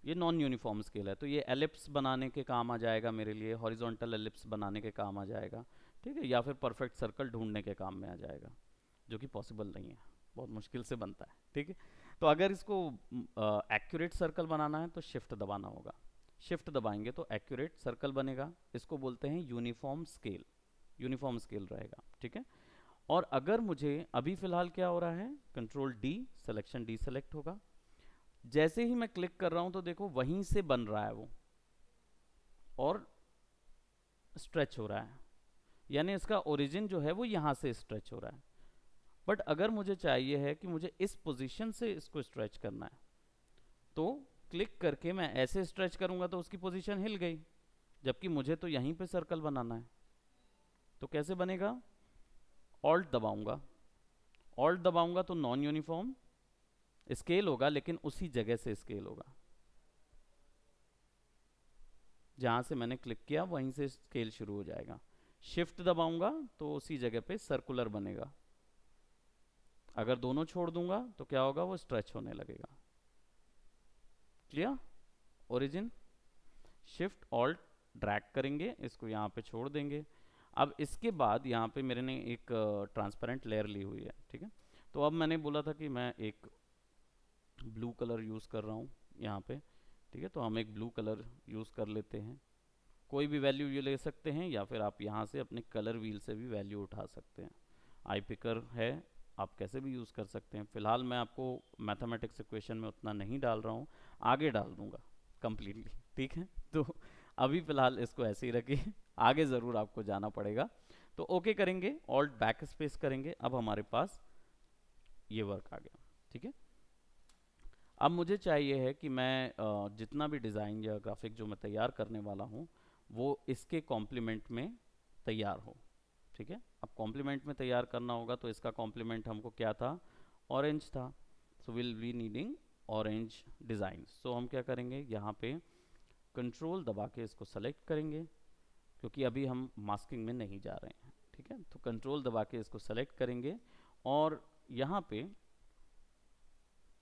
ये नॉन यूनिफॉर्म स्केल है, तो ये एलिप्स बनाने के काम आ जाएगा मेरे लिए, हॉरिजॉन्टल एलिप्स बनाने के काम आ जाएगा। ठीक है, या फिर परफेक्ट सर्कल ढूंढने के काम में आ जाएगा, जो कि पॉसिबल नहीं है, बहुत मुश्किल से बनता है। ठीक है, तो अगर इसको एक्यूरेट सर्कल बनाना है तो शिफ्ट दबाना होगा, शिफ्ट दबाएंगे तो एक्यूरेट सर्कल बनेगा, इसको बोलते हैं यूनिफॉर्म स्केल, यूनिफॉर्म स्केल रहेगा। ठीक है, और अगर मुझे अभी फिलहाल क्या हो रहा है, control D, selection D select होगा, जैसे ही मैं क्लिक कर रहा हूं तो देखो वहीं से बन रहा है वो और स्ट्रेच हो रहा है, यानी इसका ओरिजिन जो है वो यहां से स्ट्रेच हो रहा है। बट अगर मुझे चाहिए है कि मुझे इस पोजीशन से इसको स्ट्रेच करना है, तो क्लिक करके मैं ऐसे स्ट्रेच करूंगा तो उसकी पोजीशन हिल गई, जबकि मुझे तो यहीं पे सर्कल बनाना है। तो कैसे बनेगा, ऑल्ट दबाऊंगा, ऑल्ट दबाऊंगा तो नॉन यूनिफॉर्म स्केल होगा, लेकिन उसी जगह से स्केल होगा, जहां से मैंने क्लिक किया वहीं से स्केल शुरू हो जाएगा। शिफ्ट दबाऊंगा तो उसी जगह पे सर्कुलर बनेगा, अगर दोनों छोड़ दूंगा तो क्या होगा, वो स्ट्रेच होने लगेगा। Clear, origin, shift alt drag करेंगे, इसको यहाँ पे छोड़ देंगे। अब इसके बाद यहाँ पे मेरे ने एक ट्रांसपेरेंट लेयर ली हुई है। ठीक है, तो अब मैंने बोला था कि मैं एक ब्लू कलर यूज़ कर रहा हूँ यहाँ पे। ठीक है, तो हम एक ब्लू कलर यूज़ कर लेते हैं, कोई भी वैल्यू ये ले सकते हैं, या फिर आप यहाँ से अपने कलर व्हील से भी वैल्यू उठा सकते हैं। आई पिकर है, आप कैसे भी यूज़ कर सकते हैं। फिलहाल मैं आपको मैथमेटिक्स इक्वेशन में उतना नहीं डाल रहा हूँ, आगे डाल दूंगा कंप्लीटली। ठीक है, तो अभी फिलहाल इसको ऐसे ही रखिए, आगे ज़रूर आपको जाना पड़ेगा। तो ओके करेंगे, ऑल्ट बैक स्पेस करेंगे, अब हमारे पास ये वर्क आ गया। ठीक है, अब मुझे चाहिए है कि मैं जितना भी डिज़ाइन या ग्राफिक जो मैं तैयार करने वाला हूँ वो इसके कॉम्प्लीमेंट में तैयार हो। ठीक है, अब कॉम्प्लीमेंट में तैयार करना होगा, तो इसका कॉम्प्लीमेंट हमको क्या था, ऑरेंज था, so will be needing orange design. So हम क्या करेंगे, यहाँ पे कंट्रोल दबा के इसको सेलेक्ट करेंगे, क्योंकि अभी हम मास्किंग में नहीं जा रहे हैं। ठीक है, तो कंट्रोल दबा के इसको सेलेक्ट करेंगे और यहाँ पे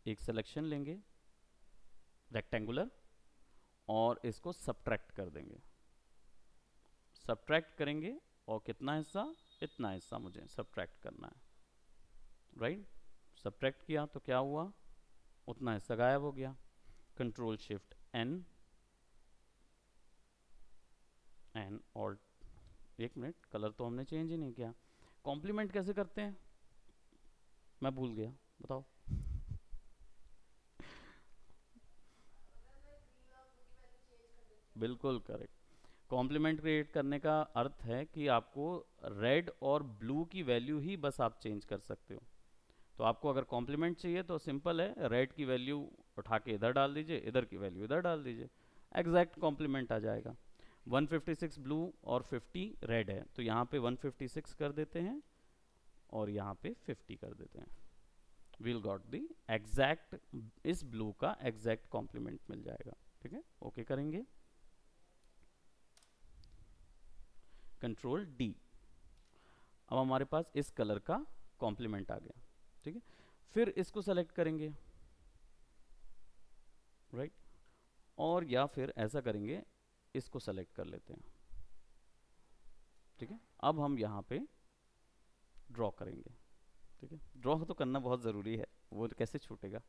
एक सिलेक्शन लेंगे रेक्टेंगुलर और इसको सब्ट्रैक्ट कर देंगे, सब्ट्रैक्ट करेंगे, और कितना हिस्सा, इतना हिस्सा मुझे सब्ट्रैक्ट करना है। राइट, सब्ट्रैक्ट किया तो क्या हुआ, उतना हिस्सा गायब हो गया। Control shift N, N alt, एक मिनट, कलर तो हमने चेंज ही नहीं किया। कॉम्प्लीमेंट कैसे करते हैं, मैं भूल गया, बताओ। बिल्कुल करेक्ट, कॉम्प्लीमेंट क्रिएट करने का अर्थ है कि आपको रेड और ब्लू की वैल्यू ही बस आप चेंज कर सकते हो। तो आपको अगर कॉम्प्लीमेंट चाहिए तो सिंपल है, रेड की वैल्यू उठा के इधर डाल दीजिए, इधर की वैल्यू इधर डाल दीजिए, एग्जैक्ट कॉम्प्लीमेंट आ जाएगा। 156 ब्लू और 50 रेड है, तो यहाँ पे 156 कर देते हैं और यहाँ पे 50 कर देते हैं, विल गॉट दी एग्जैक्ट, इस ब्लू का एग्जैक्ट कॉम्प्लीमेंट मिल जाएगा। ठीक है, ओके करेंगे, कंट्रोल डी, अब हमारे पास इस कलर का कॉम्प्लीमेंट आ गया। ठीक है, फिर इसको सेलेक्ट करेंगे, राइट, और या फिर ऐसा करेंगे, इसको सेलेक्ट कर लेते हैं। ठीक है, अब हम यहाँ पे ड्रॉ करेंगे। ठीक है, ड्रॉ तो करना बहुत ज़रूरी है, वो तो कैसे छूटेगा।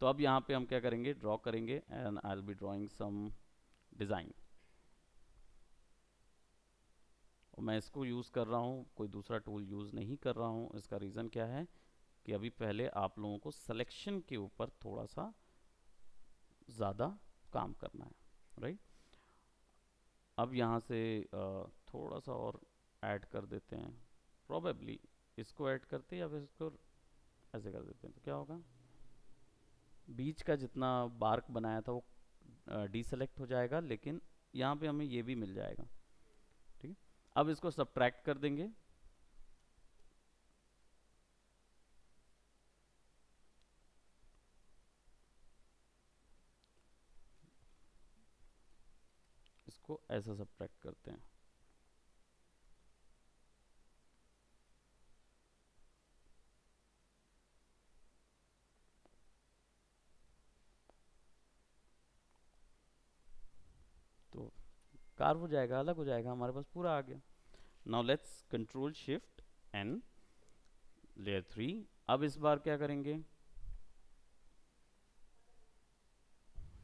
तो अब यहाँ पे हम क्या करेंगे, ड्रॉ करेंगे, and I will be drawing some design. और मैं इसको यूज़ कर रहा हूँ, कोई दूसरा टूल यूज़ नहीं कर रहा हूँ। इसका रीज़न क्या है कि अभी पहले आप लोगों को सिलेक्शन के ऊपर थोड़ा सा ज़्यादा काम करना है, राइट। अब यहाँ से थोड़ा सा और ऐड कर देते हैं, प्रोबेबली इसको ऐड करते हैं या फिर इसको ऐसे कर देते हैं, तो क्या होगा, बीच का जितना बार्क बनाया था वो डीसेलेक्ट हो जाएगा, लेकिन यहाँ पे हमें ये भी मिल जाएगा। ठीक है, अब इसको सब्ट्रैक्ट कर देंगे, इसको ऐसा सब्ट्रैक्ट करते हैं। कार्व हो जाएगा, अलग हो जाएगा, हमारे पास पूरा आ गया। Now let's control shift N layer 3। अब इस बार क्या करेंगे,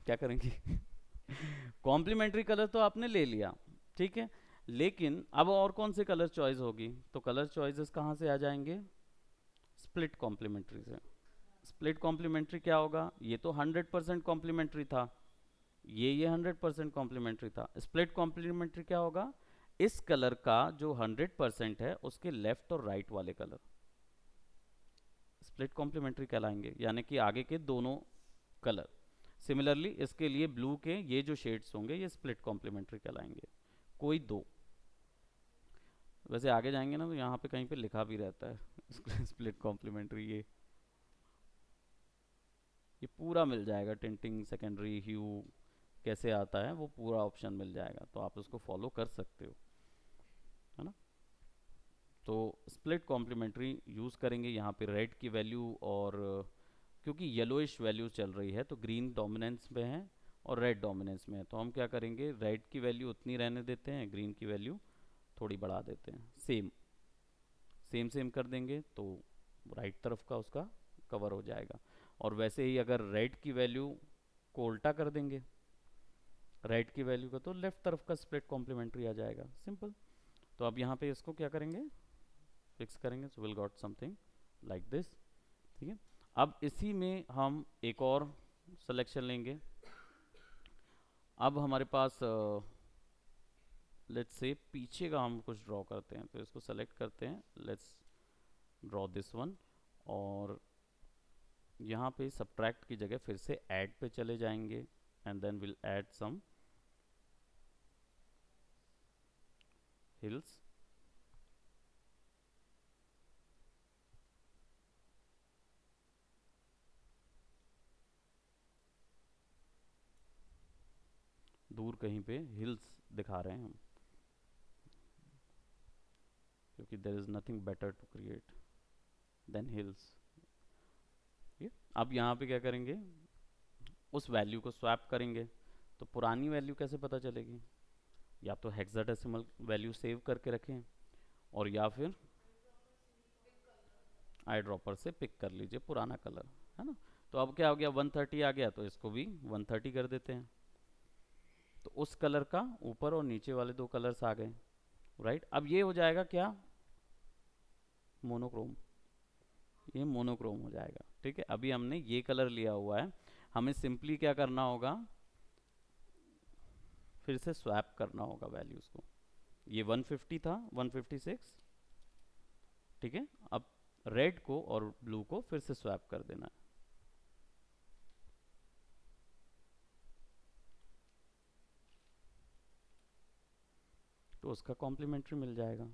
क्या करेंगे कॉम्प्लीमेंट्री कलर तो आपने ले लिया, ठीक है, लेकिन अब और कौन से कलर चॉइस होगी, तो कलर चॉइसेस कहाँ से आ जाएंगे, स्प्लिट कॉम्प्लीमेंट्री से। स्प्लिट कॉम्प्लीमेंट्री क्या होगा, ये तो 100% कॉम्प्लीमेंट्री था, ये 100% कॉम्प्लीमेंट्री था। स्प्लिट कॉम्प्लीमेंट्री क्या होगा, इस कलर का जो 100% है उसके लेफ्ट और राइट वाले कलर स्प्लिट कॉम्प्लीमेंट्री कहलाएंगे, यानी कि आगे के दोनों कलर। सिमिलरली इसके लिए ब्लू के ये जो शेड्स होंगे ये स्प्लिट कॉम्प्लीमेंट्री कहलाएंगे, कोई दो। वैसे आगे जाएंगे ना तो यहाँ पे कहीं पे लिखा भी रहता है स्प्लिट कॉम्प्लीमेंट्री, ये पूरा मिल जाएगा, टिंटिंग, सेकेंडरी ह्यू कैसे आता है वो पूरा ऑप्शन मिल जाएगा, तो आप उसको फॉलो कर सकते हो, है ना। तो स्प्लिट कॉम्प्लीमेंट्री यूज़ करेंगे यहाँ पे रेड की वैल्यू, और क्योंकि येलोइश वैल्यू चल रही है तो ग्रीन डोमिनेंस में है और रेड डोमिनेंस में है, तो हम क्या करेंगे, रेड की वैल्यू उतनी रहने देते हैं, ग्रीन की वैल्यू थोड़ी बढ़ा देते हैं, सेम सेम सेम कर देंगे तो राइट तरफ का उसका कवर हो जाएगा। और वैसे ही अगर रेड की वैल्यू को उल्टा कर देंगे, रेड की वैल्यू का, तो लेफ्ट तरफ का स्प्लिट कॉम्प्लीमेंट्री आ जाएगा, सिंपल। तो अब यहाँ पे इसको क्या करेंगे, फिक्स करेंगे, so will got something like this, ठीक है। अब इसी में हम एक और सिलेक्शन लेंगे। अब हमारे पास लेट्स से पीछे का हम कुछ ड्रॉ करते हैं, तो इसको सेलेक्ट करते हैं, लेट्स ड्रॉ दिस वन, और यहाँ पे सब्ट्रैक्ट की जगह फिर से ऐड पे चले जाएंगे, and then will add some hills, दूर कहीं पे हिल्स दिखा रहे हैं हम, क्योंकि there is nothing better to create than hills. अब यहाँ पे क्या करेंगे, उस वैल्यू को स्वैप करेंगे, तो पुरानी वैल्यू कैसे पता चलेगी, या तो हेक्साडेसिमल वैल्यू सेव करके रखें, और या फिर आई ड्रॉपर से पिक कर लीजिए पुराना कलर, है ना। तो अब क्या हो गया, 130 आ गया, तो इसको भी 130 कर देते हैं, तो उस कलर का ऊपर और नीचे वाले दो कलर्स आ गए, राइट। अब ये हो जाएगा क्या, मोनोक्रोम, ये मोनोक्रोम हो जाएगा, ठीक है। अभी हमने ये कलर लिया हुआ है, हमें सिंपली क्या करना होगा, फिर से स्वैप करना होगा वैल्यूज को, ये 150 था, 156, ठीक है। अब रेड को और ब्लू को फिर से स्वैप कर देना है, तो उसका कॉम्प्लीमेंट्री मिल जाएगा,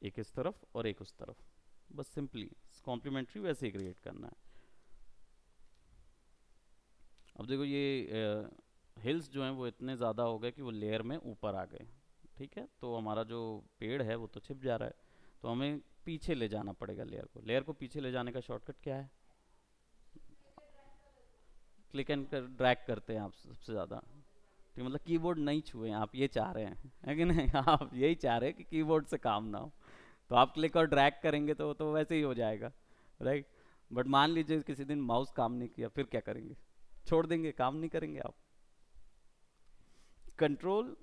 एक इस तरफ और एक उस तरफ, बस सिंपली कॉम्प्लीमेंट्री वैसे ही क्रिएट करना है। अब देखो ये हिल्स जो हैं वो इतने ज़्यादा हो गए कि वो लेयर में ऊपर आ गए, ठीक है, तो हमारा जो पेड़ है वो तो छिप जा रहा है, तो हमें पीछे ले जाना पड़ेगा लेयर को। लेयर को पीछे ले जाने का शॉर्टकट क्या है, क्लिक एंड ड्रैग करते हैं आप सबसे ज़्यादा, तो मतलब कीबोर्ड नहीं छुए आप, ये चाह रहे हैं, है कि नहीं आप यही चाह रहे हैं कि कीबोर्ड से काम ना हो, तो आप क्लिक और ड्रैग करेंगे तो वैसे ही हो जाएगा, राइट। बट मान लीजिए किसी दिन माउस काम नहीं किया, फिर क्या करेंगे, छोड़ देंगे, काम नहीं करेंगे आप। कंट्रोल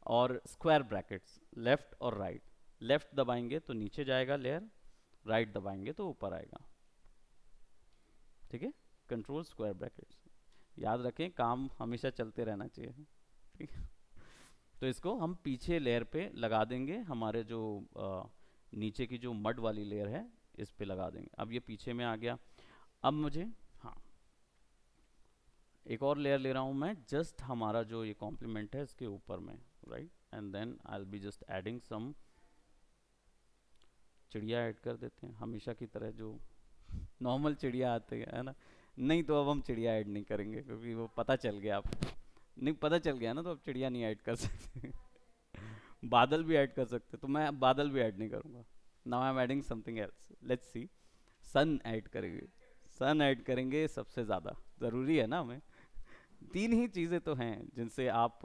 और स्क्वायर ब्रैकेट्स लेफ्ट और राइट, लेफ्ट दबाएंगे तो नीचे जाएगा लेयर, राइट दबाएंगे तो ऊपर आएगा, ठीक है। कंट्रोल स्क्वायर ब्रैकेट्स, याद रखें काम हमेशा चलते रहना चाहिए, ठीक है। तो इसको हम पीछे लेयर पे लगा देंगे, हमारे जो नीचे की जो मड वाली लेयर है इस पे लगा देंगे। अब ये पीछे में आ गया, अब मुझे, हाँ, एक और लेयर ले रहा हूँ मैं, जस्ट हमारा जो ये कॉम्प्लीमेंट है इसके ऊपर में, right, and then I will be just adding some चिड़िया ऐड कर देते हैं, हमेशा की तरह जो नॉर्मल चिड़िया आते हैं, है ना। नहीं तो अब हम चिड़िया ऐड नहीं करेंगे, क्योंकि वो पता चल गया आप, नहीं पता चल गया ना, तो अब चिड़िया नहीं ऐड कर सकते बादल भी ऐड कर सकते, तो मैं बादल भी ऐड नहीं करूँगा। Now I am adding something else, let's see, sun add करेंगे, सन ऐड करेंगे सबसे ज़्यादा ज़रूरी है ना हमें, तीन ही चीज़ें तो हैं जिनसे आप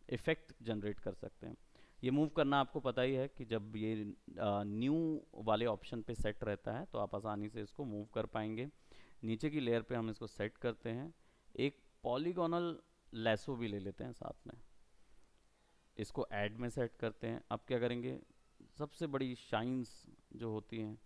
इफ़ेक्ट जनरेट कर सकते हैं। ये मूव करना आपको पता ही है कि जब ये न्यू वाले ऑप्शन पे सेट रहता है तो आप आसानी से इसको मूव कर पाएंगे। नीचे की लेयर पे हम इसको सेट करते हैं। एक पॉलीगोनल लैसो भी ले लेते हैं साथ में, इसको ऐड में सेट करते हैं। अब क्या करेंगे, सबसे बड़ी शाइन्स जो होती हैं,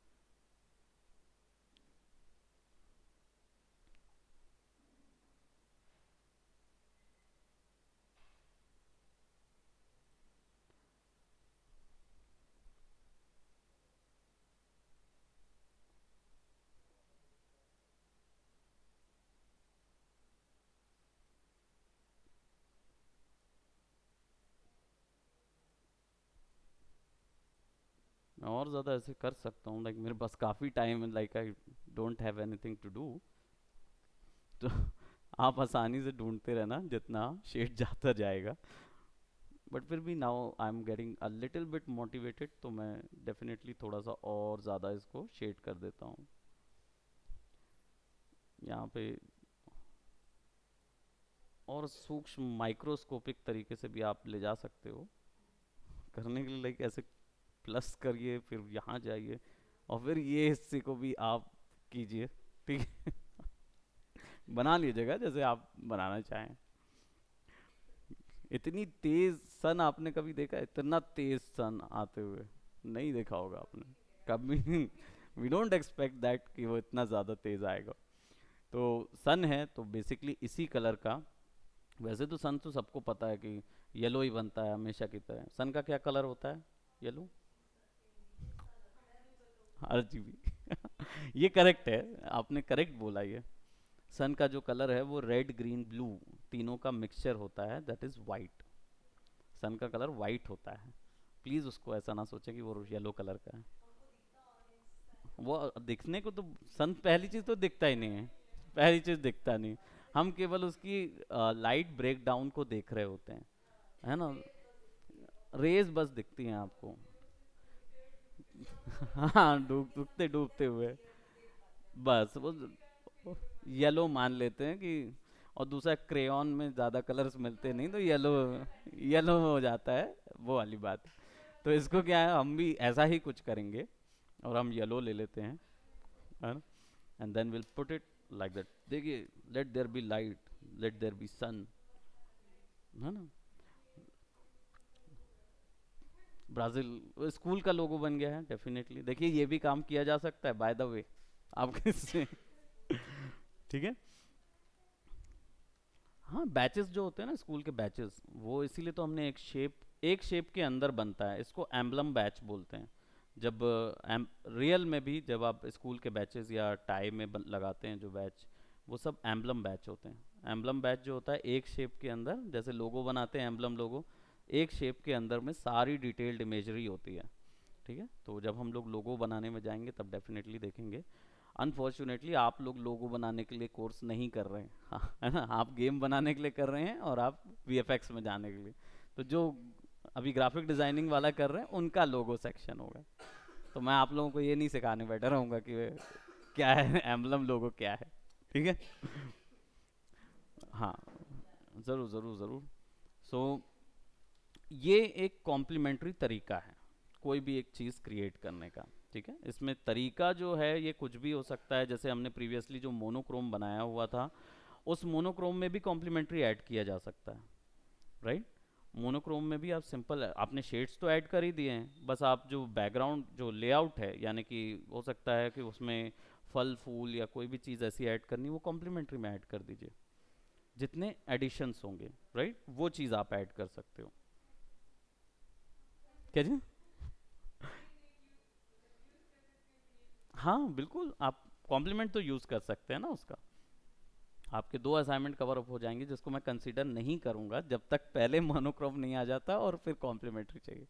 मैं और ज़्यादा ऐसे कर सकता हूँ, लाइक मेरे पास काफ़ी टाइम है, like I don't have anything to do. तो आप आसानी से ढूंढते रहना जितना शेड जाता जाएगा। बट फिर भी now I am getting a little bit motivated, तो मैं डेफिनेटली थोड़ा सा और ज़्यादा इसको शेड कर देता हूँ यहाँ पे। और सूक्ष्म माइक्रोस्कोपिक तरीके से भी आप ले जा सकते हो करने के लिए, लाइक ऐसे प्लस करिए फिर यहाँ जाइए और फिर ये हिस्से को भी आप कीजिए, ठीक है। बना लीजिएगा जैसे आप बनाना चाहें। इतनी तेज सन आपने कभी देखा है? इतना तेज सन आते हुए नहीं देखा होगा आपने कभी। वी डोंट एक्सपेक्ट दैट कि वो इतना ज़्यादा तेज आएगा। तो सन है तो बेसिकली इसी कलर का, वैसे तो सन तो सबको पता है कि येलो ही बनता है हमेशा की तरह। सन का क्या कलर होता है? येलो। RGB। ये करेक्ट है, आपने करेक्ट बोला ये। सन का जो कलर है वो रेड ग्रीन ब्लू तीनों का मिक्सचर होता है, दैट इज वाइट। सन का कलर वाइट होता है। प्लीज उसको ऐसा ना सोचे कि वो येलो कलर का है। वो दिखने को तो सन पहली चीज तो दिखता ही नहीं है, पहली चीज दिखता नहीं। हम केवल उसकी लाइट ब्रेक डाउन को देख रहे होते हैं, है ना। रेज बस दिखती हैं आपको। हाँ, डूबते डूबते हुए बस वो येलो मान लेते हैं कि। और दूसरा क्रेयॉन में ज़्यादा कलर्स मिलते नहीं तो येलो, येलो हो जाता है, वो वाली बात। तो इसको क्या है, हम भी ऐसा ही कुछ करेंगे और हम येलो ले लेते हैं, है ना। And then will put it like that. देखिए, let there be light, let there be sun, है ना। ब्राज़ील स्कूल का लोगो बन गया है डेफिनेटली। देखिए ये भी काम किया जा सकता है बाय द वे आपके से। ठीक है। हाँ, बैचेस जो होते हैं ना, स्कूल के बैचेस, वो इसीलिए तो हमने एक शेप के अंदर बनता है, इसको एम्बलम बैच बोलते हैं। जब रियल में भी जब आप स्कूल के बैचेस या टाई में लगाते हैं जो बैच, वो सब एम्बलम बैच होते हैं। एम्बलम बैच जो होता है एक शेप के अंदर, जैसे लोगो बनाते हैं एम्बलम लोगो, एक शेप के अंदर में सारी डिटेल्ड इमेजरी होती है। ठीक है, तो जब हम लोग लोगो बनाने में जाएंगे तब डेफिनेटली देखेंगे। अनफॉर्चुनेटली आप लोग लोगो बनाने के लिए कोर्स नहीं कर रहे हैं, हाँ, है ना। आप गेम बनाने के लिए कर रहे हैं और आप VFX में जाने के लिए। तो जो अभी ग्राफिक डिजाइनिंग वाला कर रहे हैं उनका लोगो सेक्शन होगा। तो मैं आप लोगों को ये नहीं सिखाने बैठा रहूँगा कि क्या है एम्बलम लोगो क्या है। ठीक है। हाँ, ज़रूर ज़रूर ज़रूर। सो ये एक कॉम्प्लीमेंट्री तरीका है कोई भी एक चीज़ क्रिएट करने का। ठीक है, इसमें तरीका जो है ये कुछ भी हो सकता है। जैसे हमने प्रीवियसली जो मोनोक्रोम बनाया हुआ था, उस मोनोक्रोम में भी कॉम्प्लीमेंट्री ऐड किया जा सकता है, राइट। मोनोक्रोम में भी आप सिंपल, आपने शेड्स तो ऐड कर ही दिए हैं, बस आप जो बैकग्राउंड जो लेआउट है, यानी कि हो सकता है कि उसमें फल फूल या कोई भी चीज़ ऐसी ऐड करनी, वो कॉम्प्लीमेंट्री में ऐड कर दीजिए। जितने एडिशंस होंगे, राइट, वो चीज़ आप ऐड कर सकते हो। क्या जी? हाँ बिल्कुल, आप कॉम्प्लीमेंट तो यूज़ कर सकते हैं ना उसका। आपके दो असाइनमेंट कवर अप हो जाएंगे, जिसको मैं कंसीडर नहीं करूंगा जब तक पहले मोनोक्रोम नहीं आ जाता और फिर कॉम्प्लीमेंट्री चाहिए।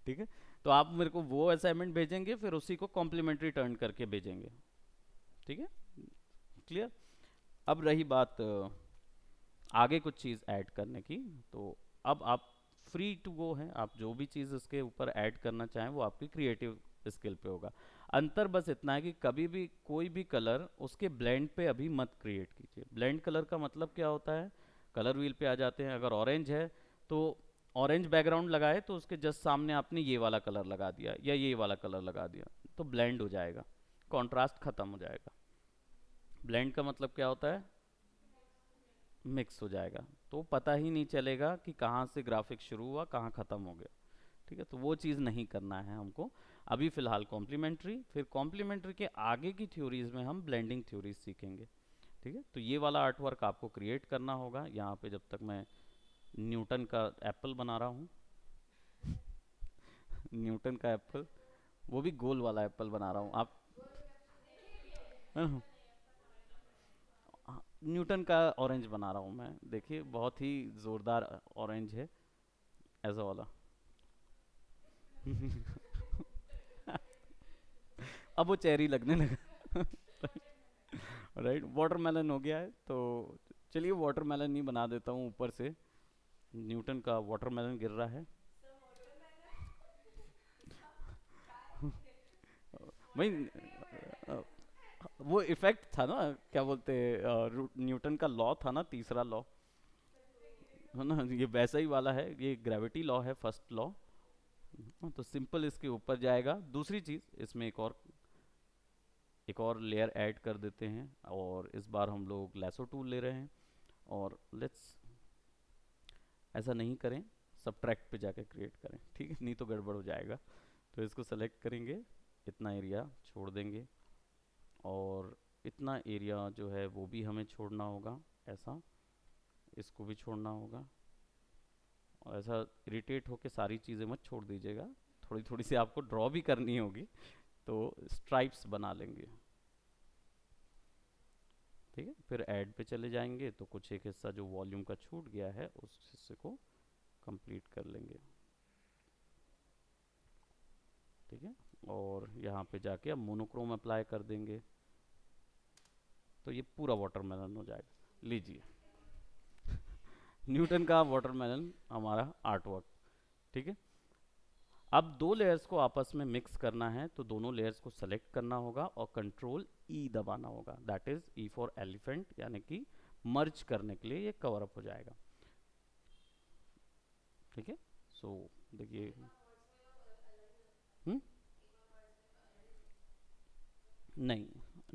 ठीक है, तो आप मेरे को वो असाइनमेंट भेजेंगे, फिर उसी को कॉम्प्लीमेंट्री टर्न करके भेजेंगे। ठीक है, क्लियर। अब रही बात आगे कुछ चीज़ ऐड करने की, तो अब आप फ्री टू गो हैं, आप जो भी चीज़ उसके ऊपर ऐड करना चाहें वो आपकी क्रिएटिव स्किल पे होगा। अंतर बस इतना है कि कभी भी कोई भी कलर उसके ब्लेंड पे अभी मत क्रिएट कीजिए। ब्लेंड कलर का मतलब क्या होता है? कलर व्हील पे आ जाते हैं। अगर ऑरेंज है तो ऑरेंज बैकग्राउंड लगाए तो उसके जस्ट सामने आपने ये वाला कलर लगा दिया या ये वाला कलर लगा दिया, तो ब्लेंड हो जाएगा, कॉन्ट्रास्ट खत्म हो जाएगा। ब्लेंड का मतलब क्या होता है? मिक्स हो जाएगा, तो पता ही नहीं चलेगा कि कहाँ से ग्राफिक शुरू हुआ कहाँ ख़त्म हो गया। ठीक है, तो वो चीज़ नहीं करना है हमको। अभी फ़िलहाल कॉम्प्लीमेंट्री, फिर कॉम्प्लीमेंट्री के आगे की थ्योरीज में हम ब्लेंडिंग थ्योरीज सीखेंगे। ठीक है, तो ये वाला आर्ट वर्क आपको क्रिएट करना होगा। यहाँ पे जब तक मैं न्यूटन का एप्पल बना रहा हूँ न्यूटन का एप्पल, वो भी गोल वाला एप्पल बना रहा हूँ आप। हाँ, न्यूटन का ऑरेंज बना रहा हूँ मैं, देखिए बहुत ही ज़ोरदार ऑरेंज है, ऐसा वाला। अब वो चेरी लगने लगा। राइट, वाटरमेलन हो गया है, तो चलिए वाटरमेलन ही बना देता हूँ ऊपर से। न्यूटन का वाटरमेलन गिर रहा है। भाई अ, वो इफेक्ट था ना, क्या बोलते हैं, न्यूटन का लॉ था ना, तीसरा लॉ, है ना, ये वैसा ही वाला है, ये ग्रेविटी लॉ है, फर्स्ट लॉ। तो सिंपल इसके ऊपर जाएगा। दूसरी चीज़ इसमें एक और लेयर ऐड कर देते हैं, और इस बार हम लोग लैसो टूल ले रहे हैं, और लेट्स ऐसा नहीं करें, सब्ट्रैक्ट पे जाके क्रिएट करें, ठीक है, नहीं तो गड़बड़ हो जाएगा। तो इसको सेलेक्ट करेंगे, इतना एरिया छोड़ देंगे, और इतना एरिया जो है वो भी हमें छोड़ना होगा, ऐसा इसको भी छोड़ना होगा। और ऐसा इरिटेट होके सारी चीज़ें मत छोड़ दीजिएगा, थोड़ी थोड़ी सी आपको ड्रॉ भी करनी होगी, तो स्ट्राइप्स बना लेंगे। ठीक है, फिर ऐड पे चले जाएंगे, तो कुछ एक हिस्सा जो वॉल्यूम का छूट गया है उस हिस्से को कंप्लीट कर लेंगे। ठीक है, और यहाँ पे जाके अब मोनोक्रोम अप्लाई कर देंगे, तो ये पूरा वाटरमेलन हो जाएगा। लीजिए, न्यूटन का वाटरमेलन हमारा आर्ट वर्क। ठीक है, अब दो लेयर्स को आपस में मिक्स करना है, तो दोनों लेयर्स को सेलेक्ट करना होगा और कंट्रोल ई दबाना होगा, that is E for elephant, यानी कि मर्ज करने के लिए ये कवर अप हो जाएगा। ठीक है, सो देखिए, हम्म, नहीं,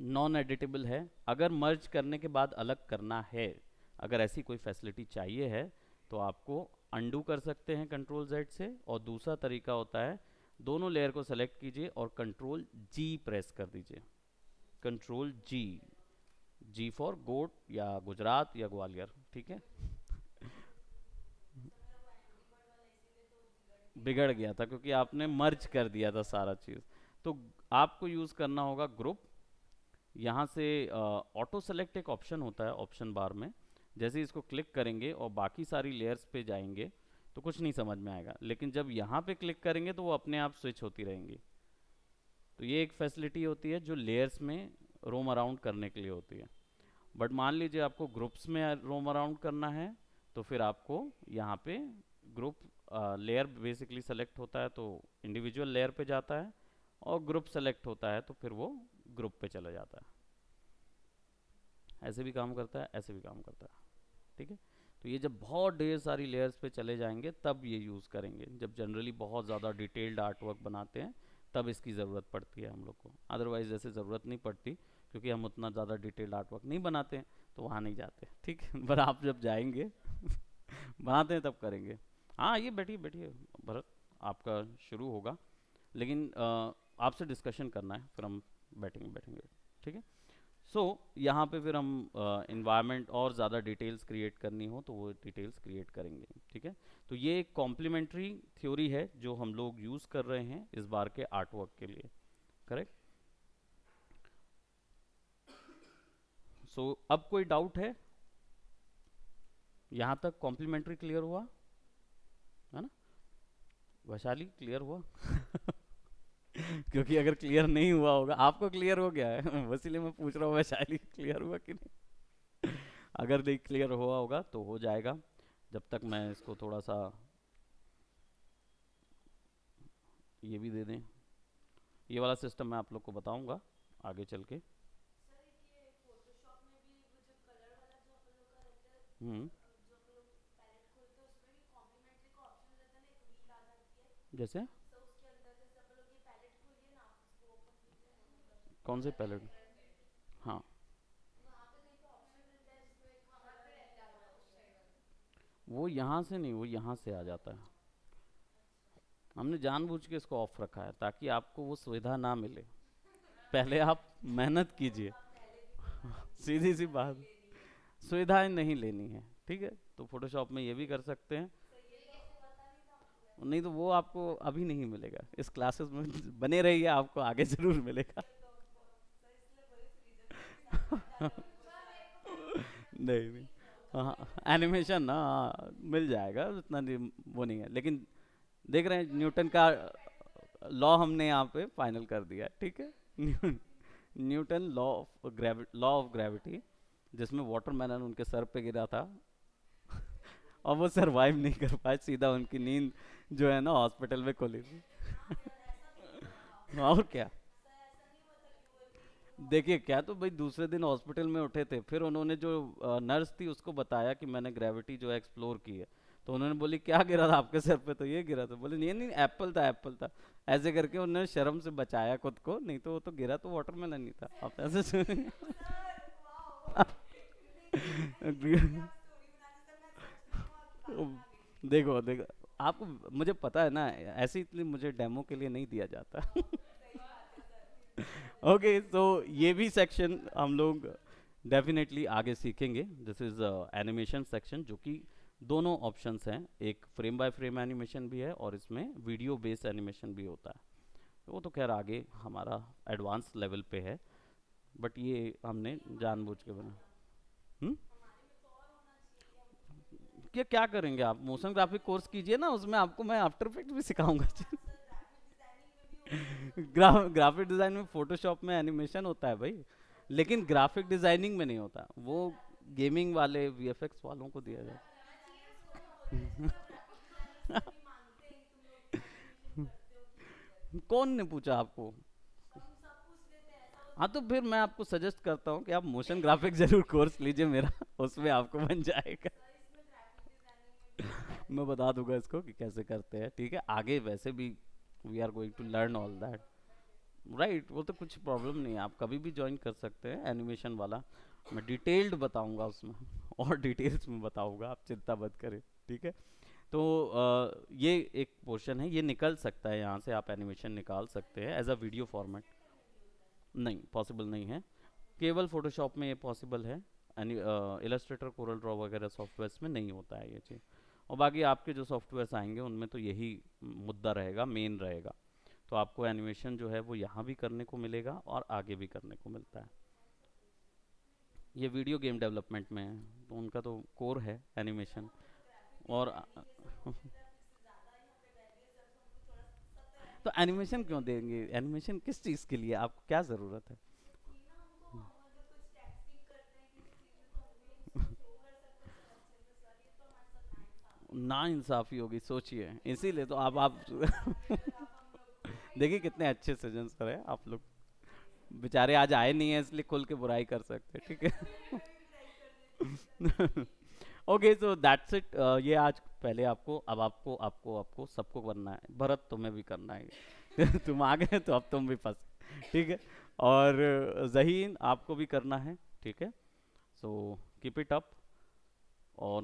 नॉन एडिटेबल है। अगर मर्ज करने के बाद अलग करना है, अगर ऐसी कोई फैसिलिटी चाहिए है, तो आपको अंडू कर सकते हैं कंट्रोल जेड से, और दूसरा तरीका होता है, दोनों लेयर को सेलेक्ट कीजिए और कंट्रोल जी प्रेस कर दीजिए। कंट्रोल जी, जी फॉर गोट या गुजरात या ग्वालियर। ठीक है, बिगड़ गया था क्योंकि आपने मर्ज कर दिया था सारा चीज़। तो आपको यूज़ करना होगा ग्रुप। यहाँ से ऑटो सेलेक्ट एक ऑप्शन होता है ऑप्शन बार में, जैसे ही इसको क्लिक करेंगे और बाकी सारी लेयर्स पे जाएंगे तो कुछ नहीं समझ में आएगा, लेकिन जब यहाँ पे क्लिक करेंगे तो वो अपने आप स्विच होती रहेंगी। तो ये एक फैसिलिटी होती है जो लेयर्स में रोम अराउंड करने के लिए होती है। बट मान लीजिए आपको ग्रुप्स में रोम अराउंड करना है, तो फिर आपको यहाँ पे ग्रुप लेयर बेसिकली सेलेक्ट होता है तो इंडिविजुअल लेयर पे जाता है, और ग्रुप सेलेक्ट होता है तो फिर वो ग्रुप पे चला जाता है। ऐसे भी काम करता है, ऐसे भी काम करता है। ठीक है, तो ये जब बहुत ढेर सारी लेयर्स पे चले जाएंगे तब ये यूज़ करेंगे, जब जनरली बहुत ज़्यादा डिटेल्ड आर्ट वर्क बनाते हैं तब इसकी ज़रूरत पड़ती है हम लोग को, अदरवाइज़ ऐसे ज़रूरत नहीं पड़ती, क्योंकि हम उतना ज़्यादा डिटेल्ड आर्ट वर्क नहीं बनाते हैं, तो वहाँ नहीं जाते। ठीक है, पर आप जब जाएंगे बनाते हैं तब करेंगे। हाँ, ये बैठिए बैठिए भरत, आपका शुरू होगा, लेकिन आपसे डिस्कशन करना है, फिर हम बैठेंगे बैठेंगे। ठीक है, सो यहाँ पे फिर हम इन्वायरमेंट और ज़्यादा डिटेल्स क्रिएट करनी हो तो वो डिटेल्स क्रिएट करेंगे। ठीक है, तो ये एक कॉम्प्लीमेंट्री थ्योरी है जो हम लोग यूज़ कर रहे हैं इस बार के आर्ट वर्क के लिए। करेक्ट, सो अब कोई डाउट है? यहाँ तक कॉम्प्लीमेंट्री क्लियर हुआ है ना? वैशाली क्लियर हुआ? क्योंकि अगर क्लियर नहीं हुआ होगा, आपको क्लियर हो गया है इसीलिए मैं पूछ रहा हूँ वैशाली क्लियर हुआ कि नहीं। अगर नहीं क्लियर हुआ होगा तो हो जाएगा, जब तक मैं इसको थोड़ा सा ये भी दे दें। ये वाला सिस्टम मैं आप लोग को बताऊंगा आगे चल के। हम्म, जैसे कौन से पैलेट? हाँ, वो यहाँ से नहीं, वो यहाँ से आ जाता है। हमने जानबूझ के इसको ऑफ रखा है ताकि आपको वो सुविधा ना मिले। पहले आप मेहनत कीजिए। सीधी सी बात, सुविधाएं नहीं लेनी है, ठीक है। तो फोटोशॉप में ये भी कर सकते हैं। नहीं तो वो आपको अभी नहीं मिलेगा इस क्लासेस में। बने रहिए, आपको आगे जरूर मिलेगा। नहीं नहीं, हाँ, एनिमेशन ना, हाँ, मिल जाएगा, उतना नहीं, वो नहीं है, लेकिन देख रहे हैं न्यूटन का लॉ हमने यहाँ पे फाइनल कर दिया है, ठीक है। न्यूटन लॉ ऑफ ग्रेविटी, जिसमें वाटरमेलन उनके सर पे गिरा था और वो सरवाइव नहीं कर पाए, सीधा उनकी नींद जो है ना हॉस्पिटल में खुली थी। और क्या, देखिए क्या, तो भाई दूसरे दिन हॉस्पिटल में उठे थे, फिर उन्होंने जो नर्स थी उसको बताया कि मैंने ग्रेविटी जो है एक्सप्लोर की है। तो उन्होंने बोली क्या गिरा था आपके सर पे? तो ये गिरा था। बोले नहीं नहीं, एप्पल था, एप्पल था। ऐसे करके उन्होंने शर्म से बचाया खुद को, नहीं तो वो तो गिरा तो वाटरमेलन नहीं था। आप ऐसे देखो देखो, आपको, मुझे पता है ना, ऐसे इसलिए मुझे डेमो के लिए नहीं दिया जाता। ओके, तो ये भी सेक्शन हम लोग डेफिनेटली आगे सीखेंगे। दिस इज एनिमेशन सेक्शन, जो कि दोनों ऑप्शंस हैं, एक फ्रेम बाय फ्रेम एनिमेशन भी है और इसमें वीडियो बेस्ड एनिमेशन भी होता है। तो वो तो खैर आगे हमारा एडवांस लेवल पे है, बट ये हमने जानबूझ के बना। हम्म, क्या क्या करेंगे आप? मोशन ग्राफिक कोर्स कीजिए ना, उसमें आपको मैं आफ्टर इफेक्ट भी सिखाऊंगा। ग्राफिक डिजाइन में, फोटोशॉप में एनिमेशन होता है भाई, लेकिन ग्राफिक डिजाइनिंग में नहीं होता वो। गेमिंग वाले वीएफएक्स वालों को दिया जाता है। कौन ने पूछा आपको? हाँ, तो फिर मैं आपको सजेस्ट करता हूँ कि आप मोशन ग्राफिक जरूर कोर्स लीजिए मेरा, उसमें आपको बन जाएगा। मैं बता दूंगा इसको कि कैसे करते हैं, ठीक है। आगे वैसे भी we are going to learn all that, right. वो तो कुछ प्रॉब्लम नहीं है, आप कभी भी ज्वाइन कर सकते हैं एनिमेशन वाला। मैं डिटेल्ड बताऊंगा उसमें, और डिटेल्स में बताऊंगा, आप चिंता मत करें, ठीक है। तो ये एक पोर्शन है, ये निकल सकता है यहाँ से, आप एनिमेशन निकाल सकते हैं एज अ वीडियो फॉर्मेट। नहीं, पॉसिबल नहीं है, केवल फोटोशॉप में ये पॉसिबल है। इलस्ट्रेटर, कोरल ड्रॉ वगैरह सॉफ्टवेयर्स में नहीं होता है ये चीज़। और बाकी आपके जो सॉफ्टवेयर्स आएंगे उनमें तो यही मुद्दा रहेगा, मेन रहेगा। तो आपको एनिमेशन जो है वो यहाँ भी करने को मिलेगा और आगे भी करने को मिलता है। ये वीडियो गेम डेवलपमेंट में है, तो उनका तो कोर है एनिमेशन। और तो एनिमेशन क्यों देंगे? एनिमेशन किस चीज़ के लिए, आपको क्या ज़रूरत है? ना इंसाफी होगी, सोचिए, इसीलिए तो आप देखिए कितने अच्छे सजेशन हैं आप लोग। बेचारे आज आए नहीं है इसलिए खुल के बुराई कर सकते हैं, ठीक है। Okay, so that's it. ये आज पहले आपको, अब आपको आपको आपको सबको करना है, भरत तुम्हें भी करना है। तुम आ गए तो अब तुम भी फंस, ठीक है। और जहीन आपको भी करना है, ठीक है। So keep it up. और